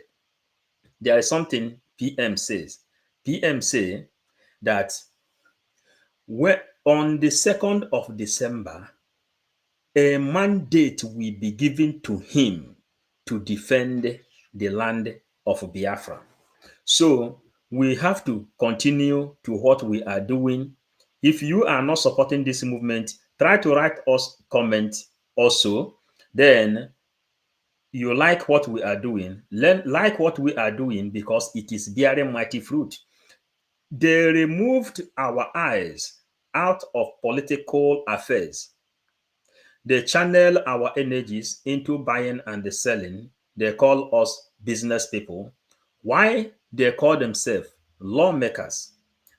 There is something PM says. PM say that on the 2nd of December, a mandate will be given to him to defend the land of Biafra. So we have to continue to what we are doing. If you are not supporting this movement, try to write us comment also. Then you like what we are doing. Like what we are doing because it is bearing mighty fruit. They removed our eyes out of political affairs. They channel our energies into buying and selling. They call us business people. Why? They call themselves lawmakers.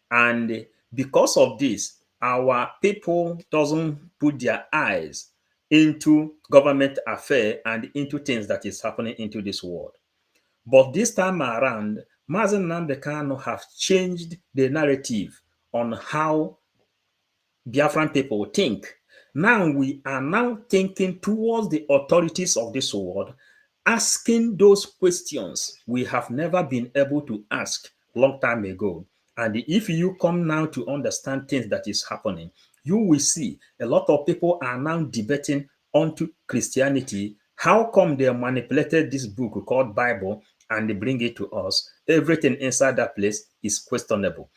And because of this, our people doesn't put their eyes into government affairs and into things that is happening into this world. But this time around, Mazen Nnamdi Kanu have changed the narrative on how Biafran people think. Now we are now thinking towards the authorities of this world, asking those questions we have never been able to ask long time ago. And if you come now to understand things that is happening, you will see a lot of people are now debating onto Christianity. How come they manipulated this book called Bible and they bring it to us? Everything inside that place is questionable.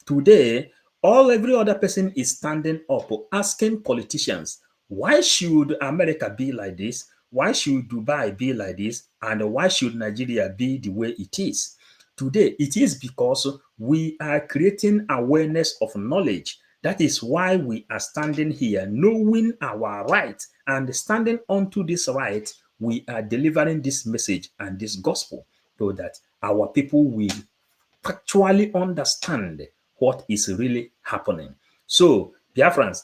Today, every other person is standing up asking politicians, why should America be like this? Why should Dubai be like this? And why should Nigeria be the way it is? Today, it is because we are creating awareness of knowledge. That is why we are standing here, knowing our right, and standing onto this right, we are delivering this message and this gospel so that our people will factually understand what is really happening. So, Biafrans,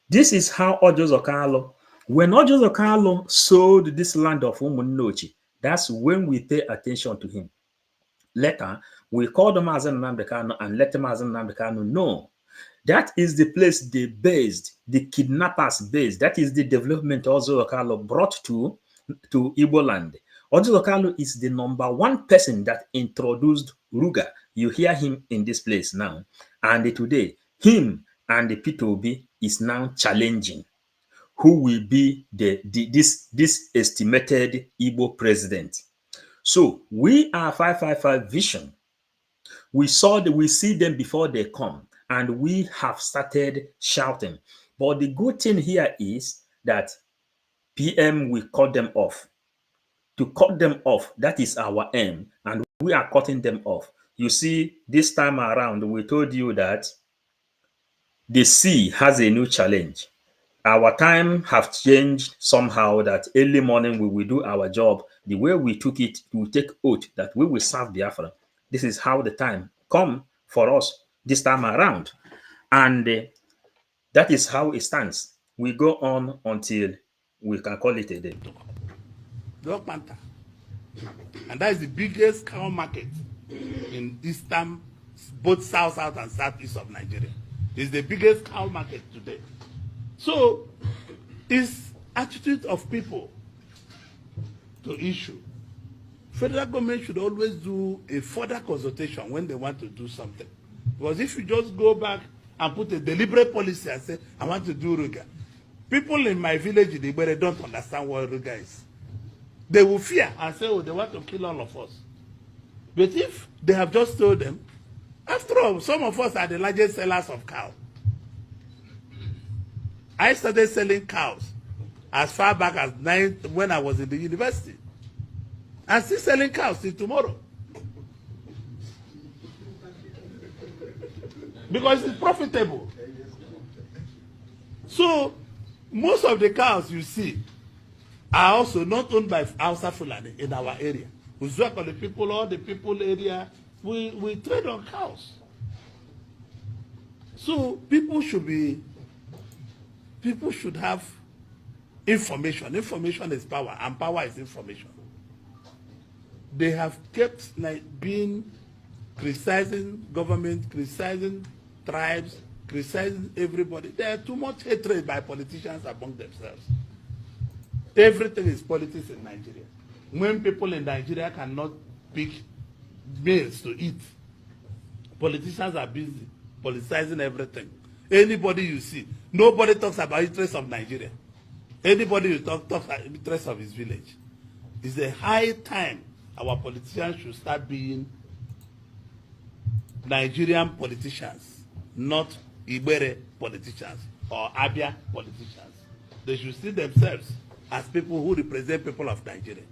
this is how Ojo Zokalo, when Ojo Zokalo sold this land of Umunnochi, that's when we pay attention to him. Later, we called Mazen Nnamdi Kanu and let Mazen Nnamdi Kanu know that is the place they based, the kidnappers based. That is the development Ojo Zokalo brought to Igbo land. Ojo Zokalo is the #1 person that introduced Ruga. You hear him in this place now. And today, him and the P2B is now challenging who will be this estimated Igbo president. So we are 555 Vision. We see them before they come, and we have started shouting. But the good thing here is that PM will cut them off. To cut them off, that is our aim, and we are cutting them off. You see, this time around, we told you that the sea has a new challenge. Our time have changed somehow, that early morning we will do our job. The way we took it, we will take oath that we will serve Biafra. This is how the time come for us this time around. And that is how it stands. We go on until we can call it a day. And that is the biggest cow market in eastern, both south and southeast of Nigeria. It's the biggest cow market today. So, it's attitude of people to issue. Federal government should always do a further consultation when they want to do something. Because if you just go back and put a deliberate policy and say, I want to do Ruga, people in my village in Igbo don't understand what Ruga is. They will fear and say, oh, they want to kill all of us. But if they have just told them, after all, some of us are the largest sellers of cows. I started selling cows as far back as when I was in the university. I'm still selling cows till tomorrow. Because it's profitable. So, most of the cows you see are also not owned by Hausa Fulani in our area. Uzor, the people, all the people area, we trade on cows. So people should have information. Information is power, and power is information. They have kept being criticizing government, criticizing tribes, criticizing everybody. There is too much hatred by politicians among themselves. Everything is politics in Nigeria. When people in Nigeria cannot pick meals to eat, politicians are busy politicizing everything. Anybody you see, nobody talks about interests of Nigeria. Anybody you talks about interests of his village. It's a high time our politicians should start being Nigerian politicians, not Ibere politicians or Abia politicians. They should see themselves as people who represent people of Nigeria.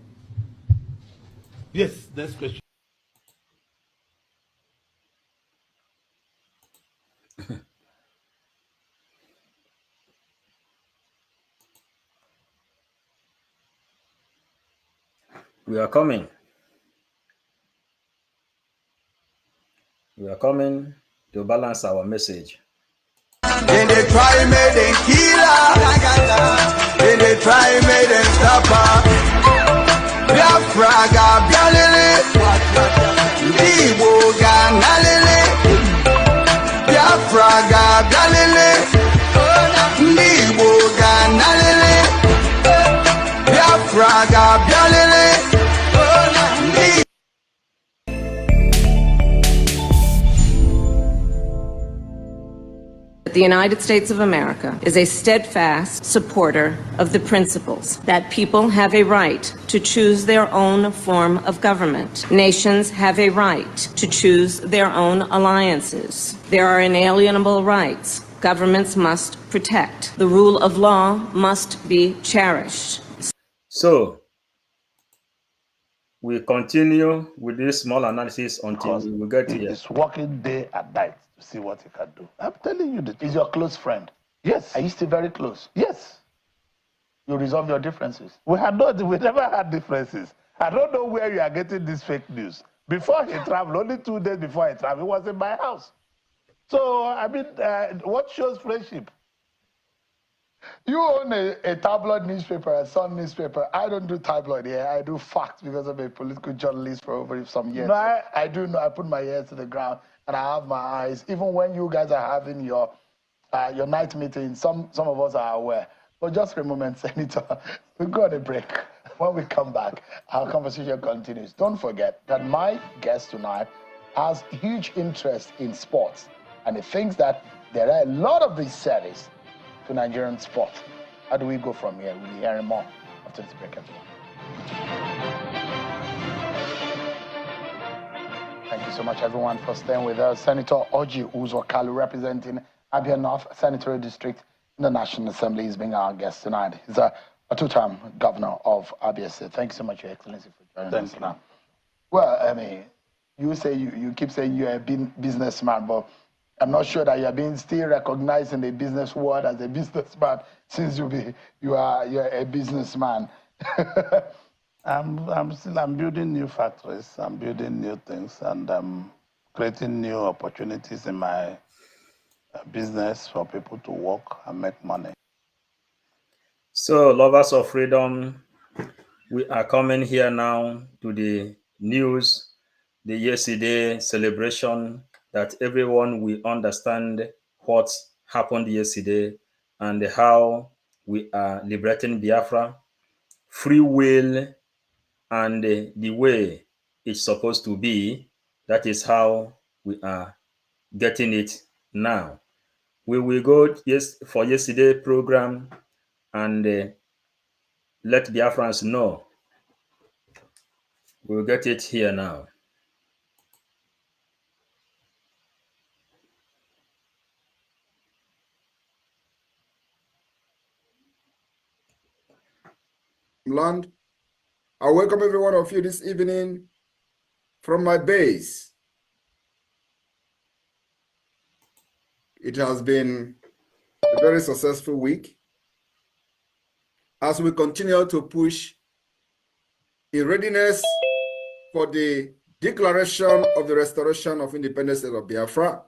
Yes, next question. We are coming. We are coming to balance our message. Then they try me, they kill her. Then they try me, they stop her. Biafra ga bialele, Igbo ga nalele. Biafra ga bialele, Igbo ga nalele. Biafra ga bialele. that the United States of America is a steadfast supporter of the principles that people have a right to choose their own form of government. Nations have a right to choose their own alliances. There are inalienable rights governments must protect. The rule of law must be cherished. So, we continue with this small analysis until we will get here. It's working day and night to see what he can do. I'm telling you the truth. He's your close friend. Yes. Are you still very close? Yes. You resolve your differences. We never had differences. I don't know where you are getting this fake news. Before he traveled, only 2 days before he traveled, he was in my house. So, I mean, what shows friendship? You own a tabloid newspaper, a Sun newspaper. I don't do tabloid here. I do facts because I'm a political journalist for over some years. No, so I do know. I put my ears to the ground and I have my eyes. Even when you guys are having your night meeting, some of us are aware. But just for a moment, Senator, we'll go on a break. When we come back, our conversation continues. Don't forget that my guest tonight has huge interest in sports. And he thinks that there are a lot of these series to Nigerian sport. How do we go from here? We'll be hearing more after this break as well. Thank you so much, everyone, for staying with us. Senator Orji Uzor, representing Abia North Senatorial District in the National Assembly, is being our guest tonight. He's a two-term governor of Abia State. Thank you so much, Your Excellency, for joining us now. Well, I mean, you keep saying you're a businessman, but I'm not sure that you're being still recognized in the business world as a businessman since you're a businessman. I'm building new factories. I'm building new things, and I'm creating new opportunities in my business for people to work and make money. So, lovers of freedom, we are coming here now to the news, the yesterday celebration, that everyone will understand what happened yesterday and how we are liberating Biafra, free will, and the way it's supposed to be. That is how we are getting it now. We will go for yesterday program and let Biafrans know. We'll get it here now. Land. I welcome every one of you this evening from my base. It has been a very successful week as we continue to push in readiness for the declaration of the restoration of independence state of Biafra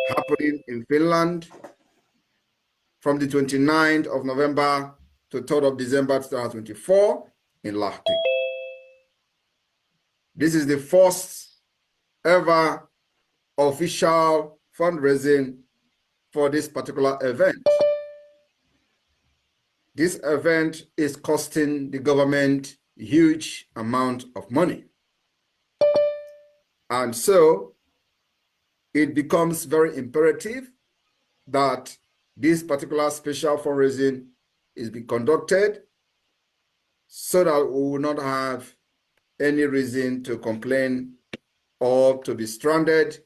happening in Finland from the 29th of November to 3rd of December 2024 in Lahti. This is the first ever official fundraising for this particular event. This event is costing the government a huge amount of money. And so it becomes very imperative that this particular special fundraising is being conducted so that we will not have any reason to complain or to be stranded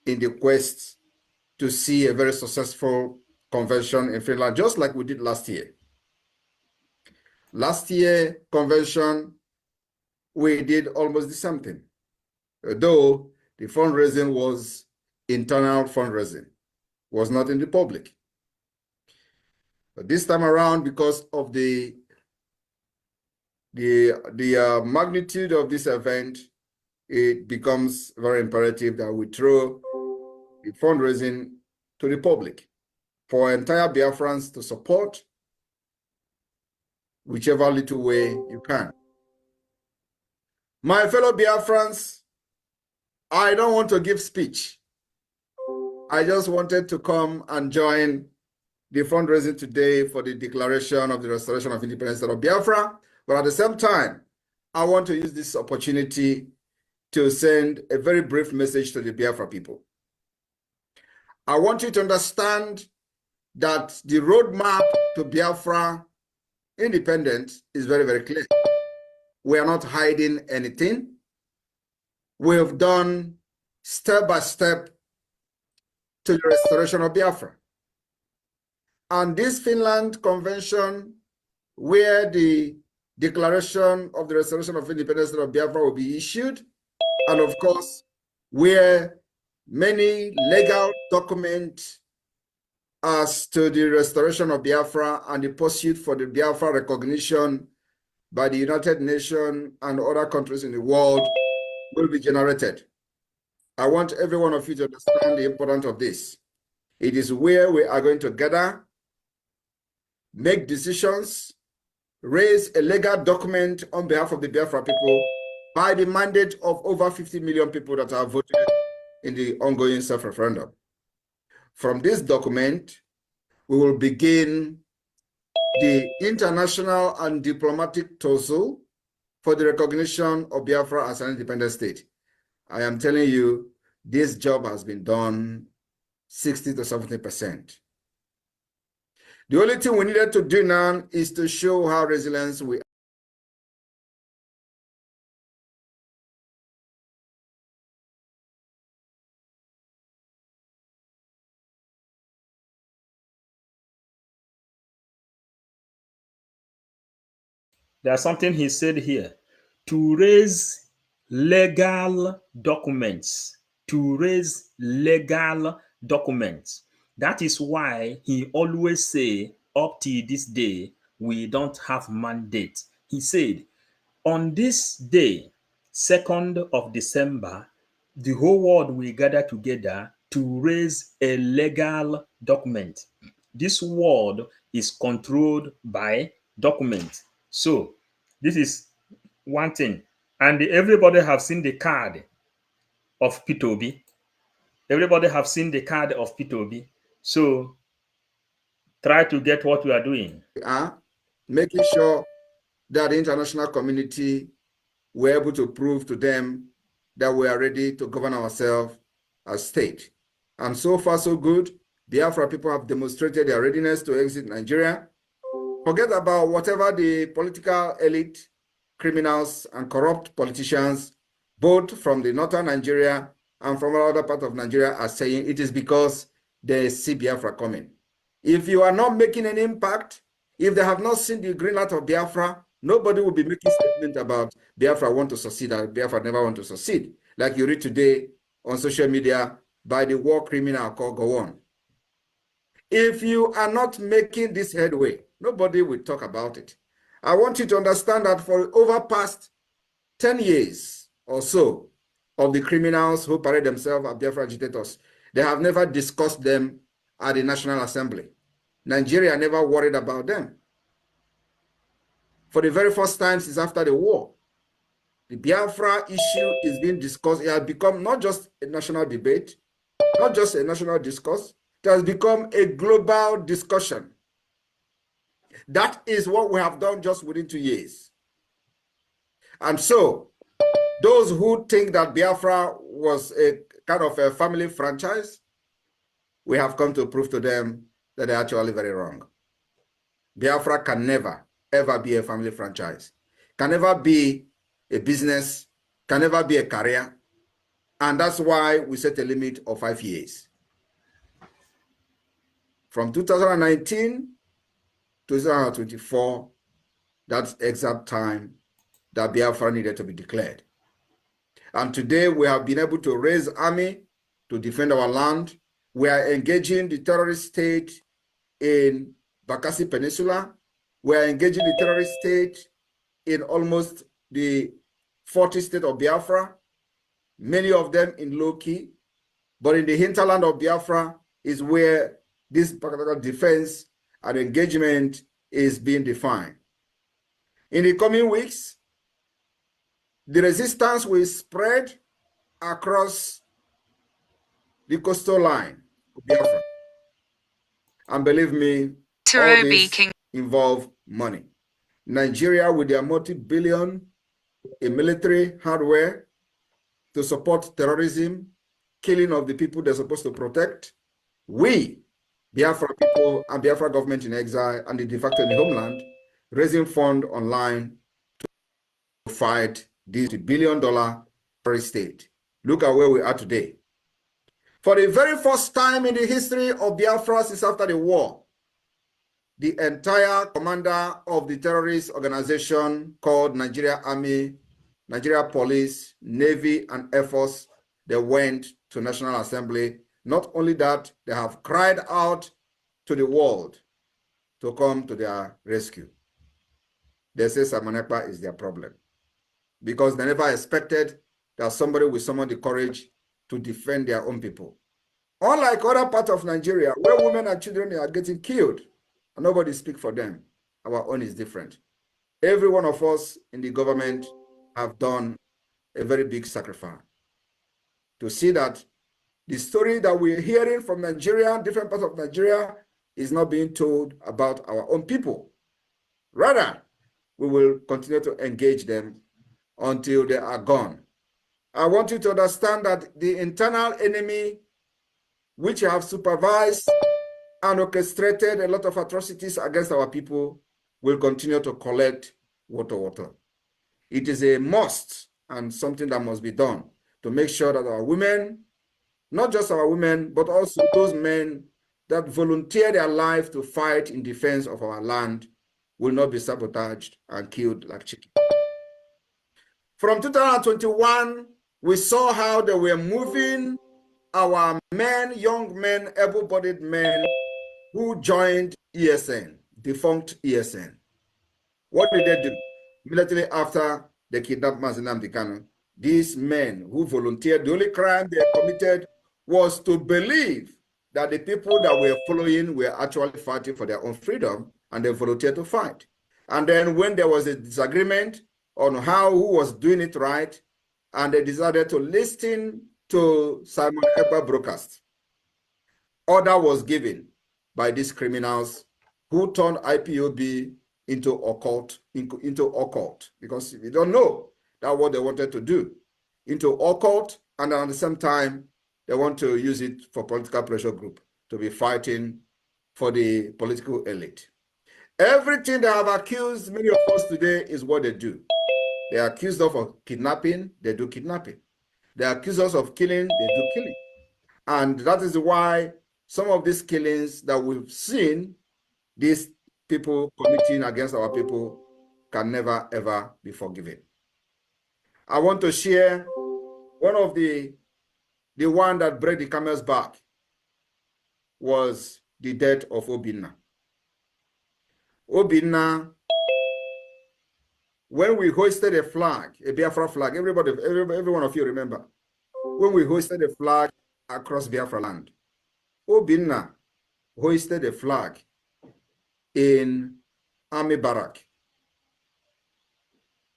in the quest to see a very successful convention in Finland, just like we did last year. Last year convention, we did almost the same thing, though the fundraising was internal fundraising, was not in the public. But this time around, because of the magnitude of this event, it becomes very imperative that we throw the fundraising to the public for entire Biafrans to support whichever little way you can. My fellow Biafrans, I don't want to give speech. I just wanted to come and join the fundraising today for the declaration of the restoration of independence of Biafra. But at the same time, I want to use this opportunity to send a very brief message to the Biafra people. I want you to understand that the roadmap to Biafra independence is very, very clear. We are not hiding anything. We have done step by step to the restoration of Biafra. And this Finland Convention, where the Declaration of the Restoration of Independence of Biafra will be issued, and of course, where many legal documents as to the restoration of Biafra and the pursuit for the Biafra recognition by the United Nations and other countries in the world will be generated. I want every one of you to understand the importance of this. It is where we are going to gather, make decisions, raise a legal document on behalf of the Biafra people by the mandate of over 50 million people that have voted in the ongoing self-referendum. From this document, we will begin the international and diplomatic tussle for the recognition of Biafra as an independent state. I am telling you, this job has been done 60 to 70%. The only thing we needed to do now is to show how resilient we are. There's something he said here. To raise legal documents. To raise legal documents. That is why he always say, up to this day, we don't have mandate. He said, on this day, 2nd of December, the whole world will gather together to raise a legal document. This world is controlled by documents. So this is one thing. And everybody have seen the card of P2B. Everybody have seen the card of P2B. So try to get what we are doing. We are making sure that the international community were able to prove to them that we are ready to govern ourselves as state. And so far, so good. Biafra people have demonstrated their readiness to exit Nigeria. Forget about whatever the political elite, criminals, and corrupt politicians, both from the northern Nigeria and from other part of Nigeria, are saying. It is because they see Biafra coming. If you are not making an impact, if they have not seen the green light of Biafra, nobody will be making statement about Biafra want to succeed or Biafra never want to succeed. Like you read today on social media by the war criminal called Gowon. If you are not making this headway, nobody will talk about it. I want you to understand that for over past 10 years or so of the criminals who parade themselves as Biafra agitators, they have never discussed them at the National Assembly. Nigeria never worried about them. For the very first time since after the war, the Biafra issue is being discussed. It has become not just a national debate, not just a national discourse, it has become a global discussion. That is what we have done just within 2 years. And so, those who think that Biafra was a kind of a family franchise, we have come to prove to them that they're actually very wrong. Biafra can never, ever be a family franchise, can never be a business, can never be a career. And that's why we set a limit of 5 years. From 2019 to 2024, that's the exact time that Biafra needed to be declared. And today we have been able to raise army to defend our land. We are engaging the terrorist state in Bakassi Peninsula. We are engaging the terrorist state in almost the 40 states of Biafra, many of them in low key. But in the hinterland of Biafra is where this particular defense and engagement is being defined. In the coming weeks, the resistance will spread across the coastal line of Biafra. And believe me, all this involves money. Nigeria, with their multi-billion in military hardware to support terrorism, killing of the people they're supposed to protect, We, Biafra people and Biafra government in exile and the de facto in the homeland, raising fund online to fight this billion-dollar terrorist state. Look at where we are today. For the very first time in the history of Biafra since after the war, the entire commander of the terrorist organization called Nigeria Army, Nigeria Police, Navy, and Air Force, they went to National Assembly. Not only that, they have cried out to the world to come to their rescue. They say Simon Ekpa is their problem because they never expected that somebody will summon the courage to defend their own people. Unlike other parts of Nigeria, where women and children are getting killed, and nobody speaks for them, our own is different. Every one of us in the government have done a very big sacrifice to see that the story that we're hearing from Nigeria, different parts of Nigeria, is not being told about our own people. Rather, we will continue to engage them until they are gone. I want you to understand that the internal enemy, which have supervised and orchestrated a lot of atrocities against our people, will continue to collect water. It is a must and something that must be done to make sure that our women, not just our women, but also those men that volunteer their life to fight in defense of our land, will not be sabotaged and killed like chicken. From 2021, we saw how they were moving our men, young men, able-bodied men who joined ESN, defunct ESN. What did they do? Immediately after they kidnapped Mazi Nnamdi Kanu, these men who volunteered, the only crime they committed was to believe that the people that were following were actually fighting for their own freedom, and they volunteered to fight. And then when there was a disagreement on who was doing it right, and they decided to listen to Simon Ekpa broadcast, order was given by these criminals who turned IPOB into occult, because we don't know that's what they wanted to do, into occult, and at the same time, they want to use it for political pressure group to be fighting for the political elite. Everything they have accused many of us today is what they do. They are accused of kidnapping, they do kidnapping. They accuse us of killing, they do killing. And that is why some of these killings that we've seen, these people committing against our people, can never, ever be forgiven. I want to share one of the one that broke the camel's back was the death of Obinna. Obinna, when we hoisted a flag, a Biafra flag, every one of you remember, when we hoisted a flag across Biafra land, Obinna hoisted a flag in army barrack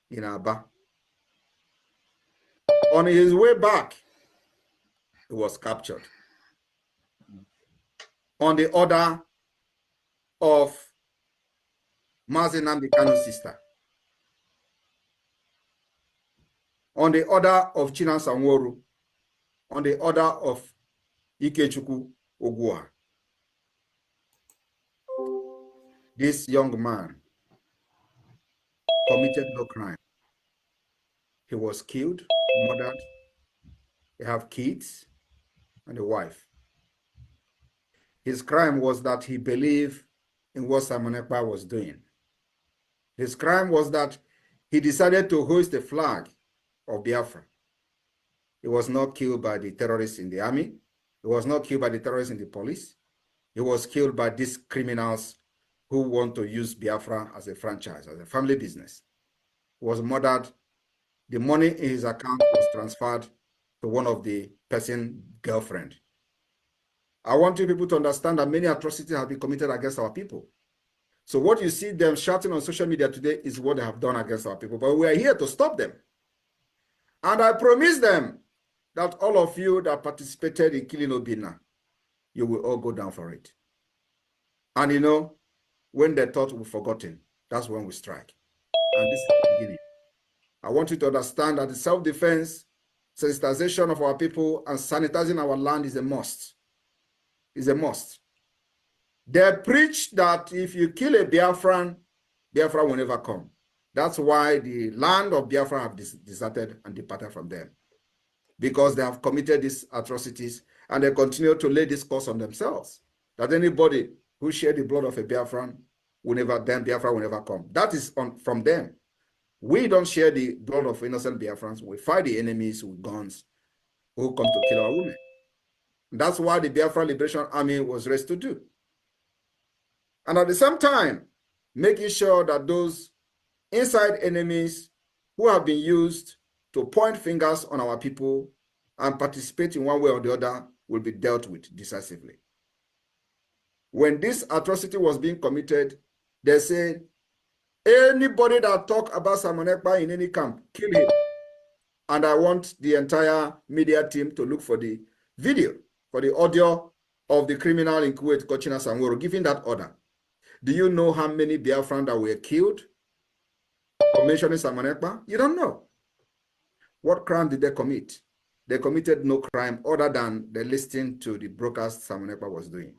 in Aba. On his way back, he was captured on the order of Mazi Nnamdi Kanu's sister, on the order of Chinan Sanworu, on the order of Ikechukwu Ogua. This young man committed no crime. He was killed, murdered. He have kids and a wife. His crime was that he believed in what Simon Ekpa was doing. His crime was that he decided to hoist a flag of Biafra. He was not killed by the terrorists in the army. He was not killed by the terrorists in the police. He was killed by these criminals who want to use Biafra as a franchise, as a family business. He was murdered. The money in his account was transferred to one of the person's girlfriend. I want you people to understand that many atrocities have been committed against our people. So what you see them shouting on social media today is what they have done against our people. But we are here to stop them. And I promise them that all of you that participated in killing Obinna, you will all go down for it. And you know, when they thought we've forgotten, that's when we strike. And this is the beginning. I want you to understand that the self-defense, sensitization of our people, and sanitizing our land is a must. is a must. They preach that if you kill a Biafran, Biafra will never come. That's why the land of Biafra have deserted and departed from them. Because they have committed these atrocities and they continue to lay this curse on themselves. That anybody who shed the blood of a Biafran will never, then Biafra will never come. That is from them. We don't share the blood of innocent Biafrans. We fight the enemies with guns who come to kill our women. That's what the Biafra Liberation Army was raised to do. And at the same time, making sure that those inside enemies who have been used to point fingers on our people and participate in one way or the other will be dealt with decisively. When this atrocity was being committed, they said, anybody that talk about Simon Ekpa in any camp, kill him. And I want the entire media team to look for the video, for the audio of the criminal in Kuwait, Kochina Sangoro, giving that order. Do you know how many Biafran that were killed for mentioning Simon Ekpa? You don't know. What crime did they commit? They committed no crime other than they listened to the broadcast Simon Ekpa was doing.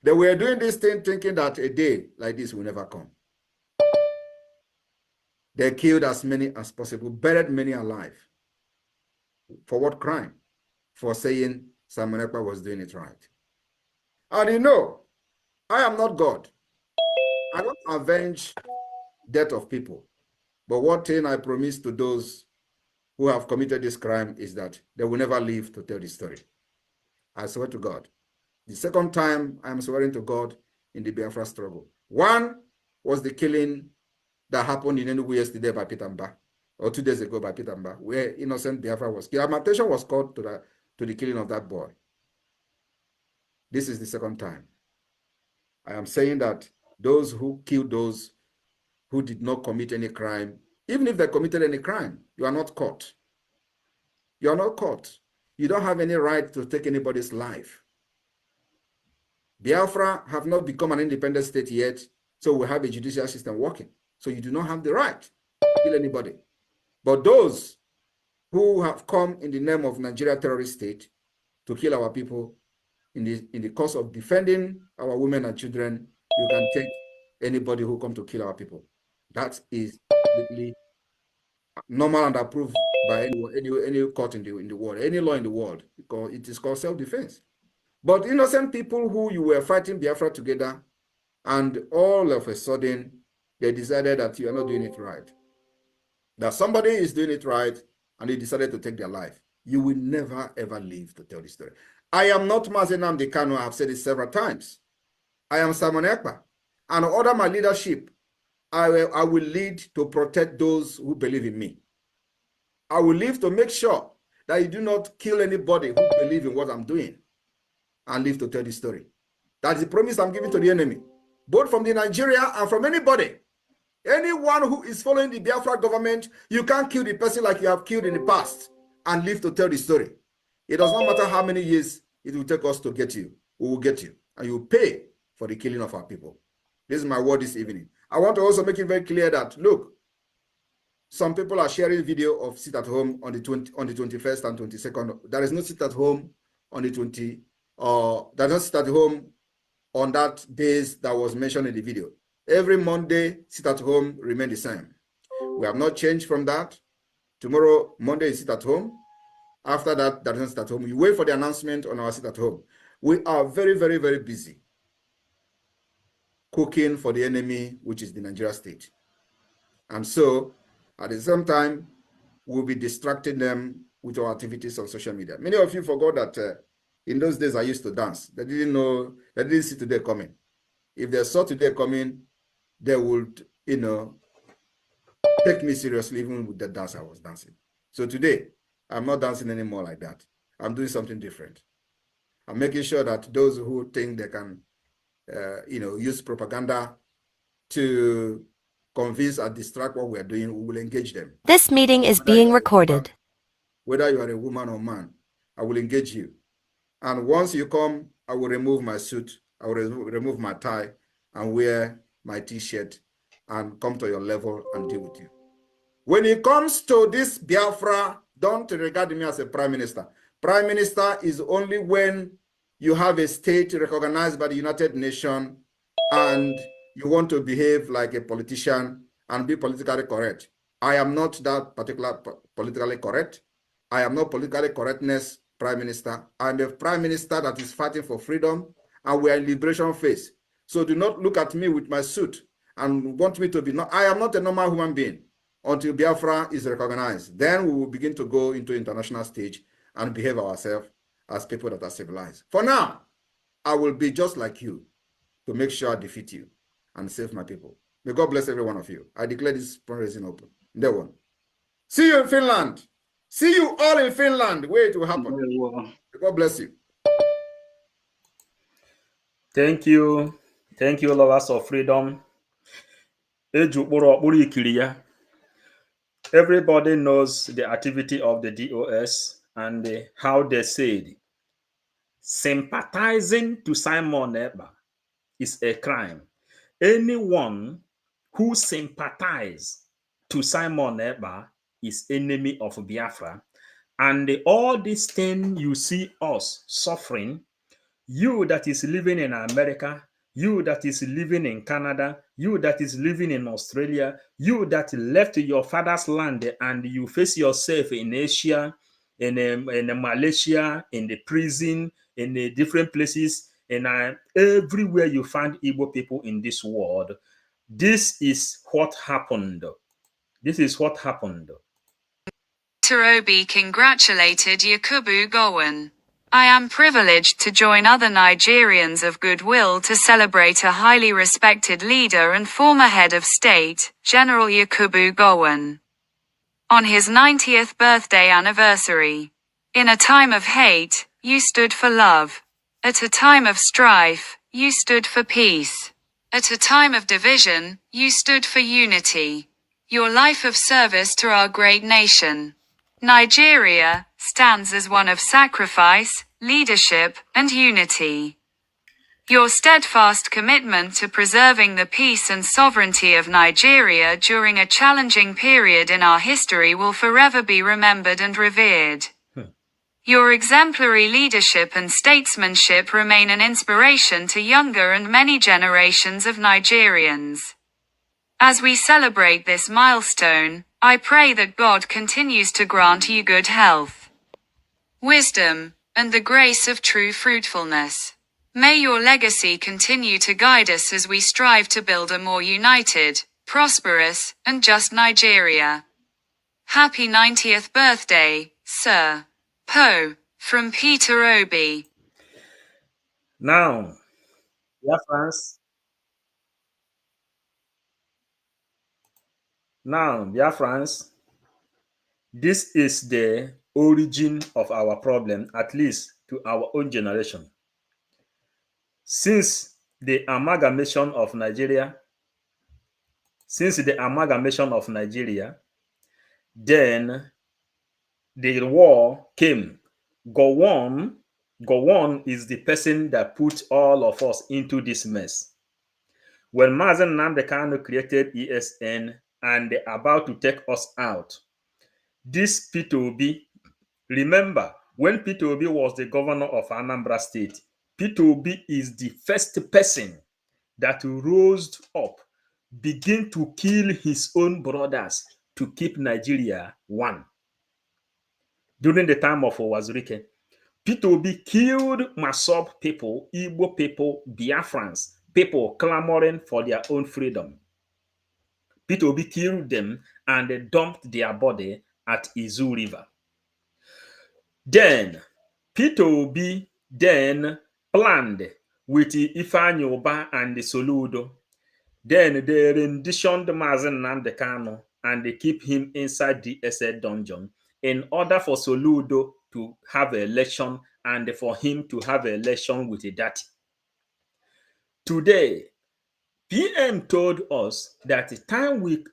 They were doing this thing thinking that a day like this will never come. They killed as many as possible, buried many alive. For what crime? For saying Simon Ekpa was doing it right. And you know, I am not God. I don't avenge death of people. But one thing I promise to those who have committed this crime is that they will never live to tell the story. I swear to God. The second time I am swearing to God in the Biafra struggle. One was the killing that happened in Enugu yesterday by Peter Mba, or 2 days ago by Peter Mba, where innocent Biafra was killed. My attention was called to the killing of that boy. This is the second time. I am saying that those who killed those who did not commit any crime, even if they committed any crime, you are not caught. You are not caught. You don't have any right to take anybody's life. Biafra have not become an independent state yet, so we have a judicial system working. So you do not have the right to kill anybody. But those who have come in the name of Nigeria terrorist state to kill our people in the course of defending our women and children, you can take anybody who come to kill our people. That is completely normal and approved by any court in the world, any law in the world, because it is called self-defense. But innocent people who you were fighting Biafra together, and all of a sudden, they decided that you are not doing it right. That somebody is doing it right, and they decided to take their life. You will never, ever live to tell the story. I am not Mazi Nnamdi Kanu. I have said it several times. I am Simon Ekpa. And under my leadership, I will lead to protect those who believe in me. I will live to make sure that you do not kill anybody who believes in what I'm doing, and live to tell the story. That is the promise I'm giving to the enemy, both from the Nigeria and from anybody. Anyone who is following the Biafra government, you can't kill the person like you have killed in the past and live to tell the story. It does not matter how many years it will take us to get you. We will get you, and you will pay for the killing of our people. This is my word this evening. I want to also make it very clear that, look, some people are sharing video of sit at home on the 21st and 22nd. There is no sit at home on the 20, there's no sit at home on that days that was mentioned in the video. Every Monday, sit at home remain the same. We have not changed from that. Tomorrow, Monday is sit at home. After that, there is no sit at home. You wait for the announcement on our sit at home. We are very, very, very busy cooking for the enemy, which is the Nigeria state. And so, at the same time, we'll be distracting them with our activities on social media. Many of you forgot that in those days I used to dance. They didn't know, they didn't see today coming. If they saw today coming, they would, take me seriously even with the dance I was dancing. So today, I'm not dancing anymore like that. I'm doing something different. I'm making sure that those who think they can, use propaganda to convince and distract what we're doing, we will engage them. This meeting is being recorded. Whether you are a woman or man, I will engage you. And once you come, I will remove my suit, I will remove my tie and wear my t-shirt and come to your level and deal with you. When it comes to this Biafra, don't regard me as a prime minister. Prime minister is only when you have a state recognized by the United Nations and you want to behave like a politician and be politically correct. I am not that particular politically correct. I am not politically correctness prime minister. I'm a prime minister that is fighting for freedom, and we are in liberation phase. So do not look at me with my suit and want me to be, I am not a normal human being until Biafra is recognized. Then we will begin to go into international stage and behave ourselves as people that are civilized. For now, I will be just like you to make sure I defeat you and save my people. May God bless every one of you. I declare this fundraising open. There one. See you in Finland. See you all in Finland, where it will happen. May God bless you. Thank you. Thank you, lovers of freedom. Everybody knows the activity of the DOS and how they said sympathizing to Simon Ekpa is a crime. Anyone who sympathizes to Simon Ekpa is enemy of Biafra. And all this thing you see us suffering, you that is living in America, you that is living in Canada, you that is living in Australia, you that left your father's land and you face yourself in Asia, in Malaysia, in the prison, in the different places, and everywhere you find Igbo people in this world. This is what happened. This is what happened. Obi congratulated Yakubu Gowon. I am privileged to join other Nigerians of goodwill to celebrate a highly respected leader and former head of state, General Yakubu Gowon, on his 90th birthday anniversary. In a time of hate, you stood for love. At a time of strife, you stood for peace. At a time of division, you stood for unity. Your life of service to our great nation, Nigeria, stands as one of sacrifice, leadership, and unity. Your steadfast commitment to preserving the peace and sovereignty of Nigeria during a challenging period in our history will forever be remembered and revered. Your exemplary leadership and statesmanship remain an inspiration to younger and many generations of Nigerians. As we celebrate this milestone, I pray that God continues to grant you good health, wisdom, and the grace of true fruitfulness. May your legacy continue to guide us as we strive to build a more united, prosperous, and just Nigeria. Happy 90th birthday, Sir Poe, from Peter Obi. Now, Biafrans. Now, Biafrans, this is the origin of our problem, at least to our own generation. Since the amalgamation of Nigeria, then the war came. Gowon is the person that put all of us into this mess. When Mazen Nnamdi Kanu created ESN and they're about to take us out, this Peter Obi, remember, when Peter Obi was the governor of Anambra State, Peter Obi is the first person that rose up, begin to kill his own brothers to keep Nigeria one. During the time of Owazurike, Peter Obi killed Masob people, Igbo people, Biafrans, people clamoring for their own freedom. Peter Obi killed them and dumped their body at Uzor River. Then Peter Obi then planned with Ifeanyi Uba and Soludo. Then they renditioned Mazen Nnamdi Kanu and they keep him inside the SA dungeon in order for Soludo to have an election and for him to have an election with a daddy. Today, PM told us that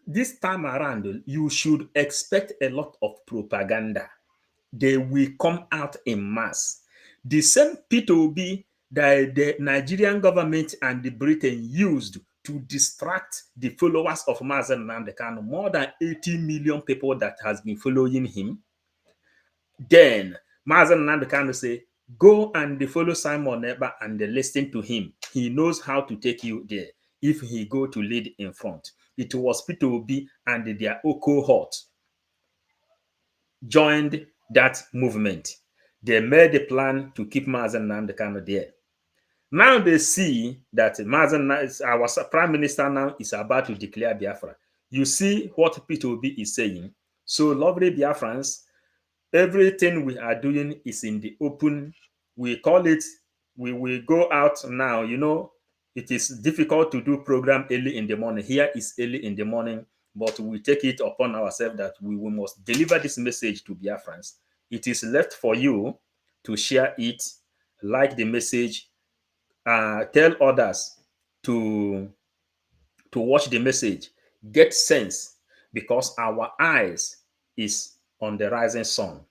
this time around, you should expect a lot of propaganda. They will come out in mass. The same Peter Obi that the Nigerian government and the Britain used to distract the followers of Mazen Nnamdi Kanu, more than 80 million people that has been following him. Then Mazen Nnamdi Kanu say, Go and follow Simon Eber and listen to him. He knows how to take you there if he go to lead in front. It was Peter Obi and their cohort joined that movement. They made a plan to keep Mazen Nnamdi Kanu there. Now they see that our prime minister now is about to declare Biafra. You see what Peter Obi is saying. So lovely Biafrans, everything we are doing is in the open. We call it, we will go out now. You know, it is difficult to do program early in the morning. Here is early in the morning, but we take it upon ourselves that we must deliver this message to Biafrans. It is left for you to share it, like the message, tell others to watch the message, get sense, because our eyes is on the rising sun.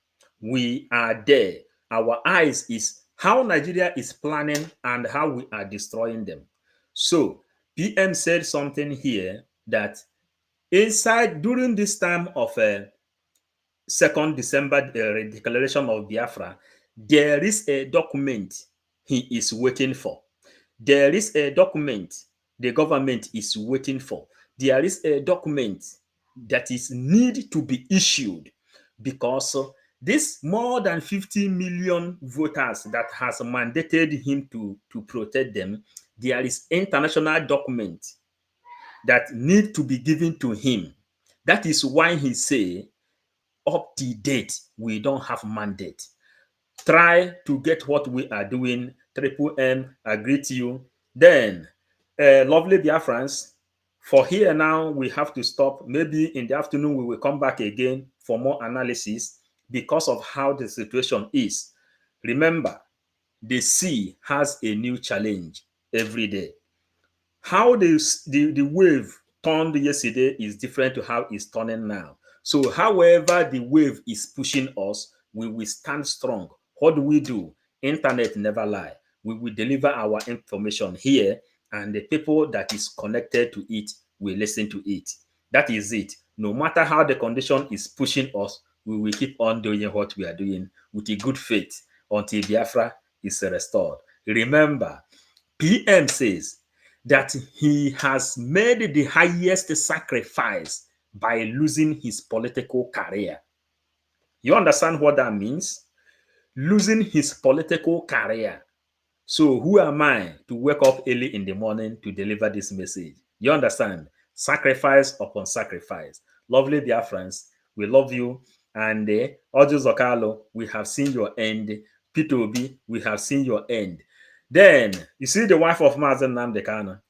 We are there. Our eyes is how Nigeria is planning and how we are destroying them. So PM said something here that inside during this time of 2nd December declaration of Biafra, there is a document he is waiting for. There is a document the government is waiting for. There is a document that is need to be issued, because this more than 50 million voters that has mandated him to protect them, there is international document that need to be given to him. That is why he say, up to date, we don't have mandate. Try to get what we are doing. Triple M, I greet you. Then, lovely Biafrans, for here now, we have to stop. Maybe in the afternoon, we will come back again for more analysis because of how the situation is. Remember, the sea has a new challenge every day. How the wave turned yesterday is different to how it's turning now. So however the wave is pushing us, we will stand strong. What do? Internet never lie. We will deliver our information here, and the people that is connected to it will listen to it. That is it. No matter how the condition is pushing us, we will keep on doing what we are doing with a good faith until Biafra is restored. Remember, PM says that he has made the highest sacrifice by losing his political career. You understand what that means? Losing his political career. So who am I to wake up early in the morning to deliver this message? You understand? Sacrifice upon sacrifice. Lovely Biafrans, we love you. And Orji Zokalo, we have seen your end. Peter Obi, we have seen your end. Then, you see the wife of Mazen Nnamdi Kanu.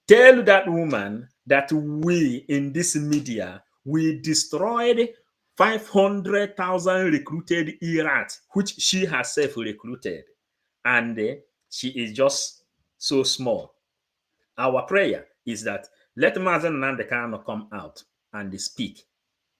Tell that woman that we in this media, we destroyed 500,000 recruited Irats, which she herself recruited. And she is just so small. Our prayer is that let Mazen Nnamdi Kanu come out and speak.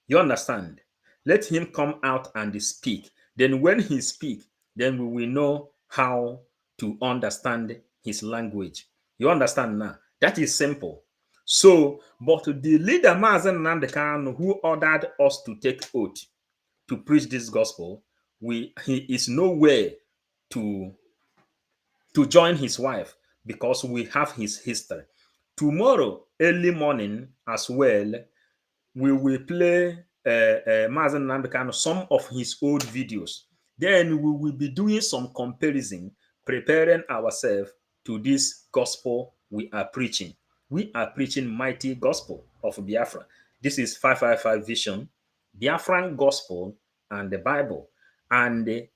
You understand? Let him come out and speak. Then when he speak, then we will know how to understand his language. You understand now? That is simple. So, but the leader Mazen Nnamdi Kanu, who ordered us to take oath to preach this gospel, he is nowhere to join his wife, because we have his history. Tomorrow, early morning as well, we will play Mazen Nnamdi Kanu some of his old videos. Then we will be doing some comparison, preparing ourselves to this gospel we are preaching. We are preaching mighty gospel of Biafra. This is 555 Vision, Biafran gospel, and the Bible. And if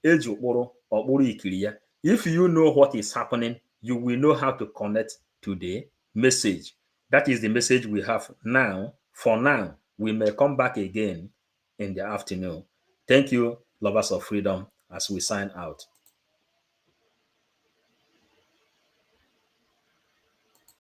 you know what is happening, you will know how to connect to the message. That is the message we have now. For now, we may come back again in the afternoon. Thank you, lovers of freedom, as we sign out.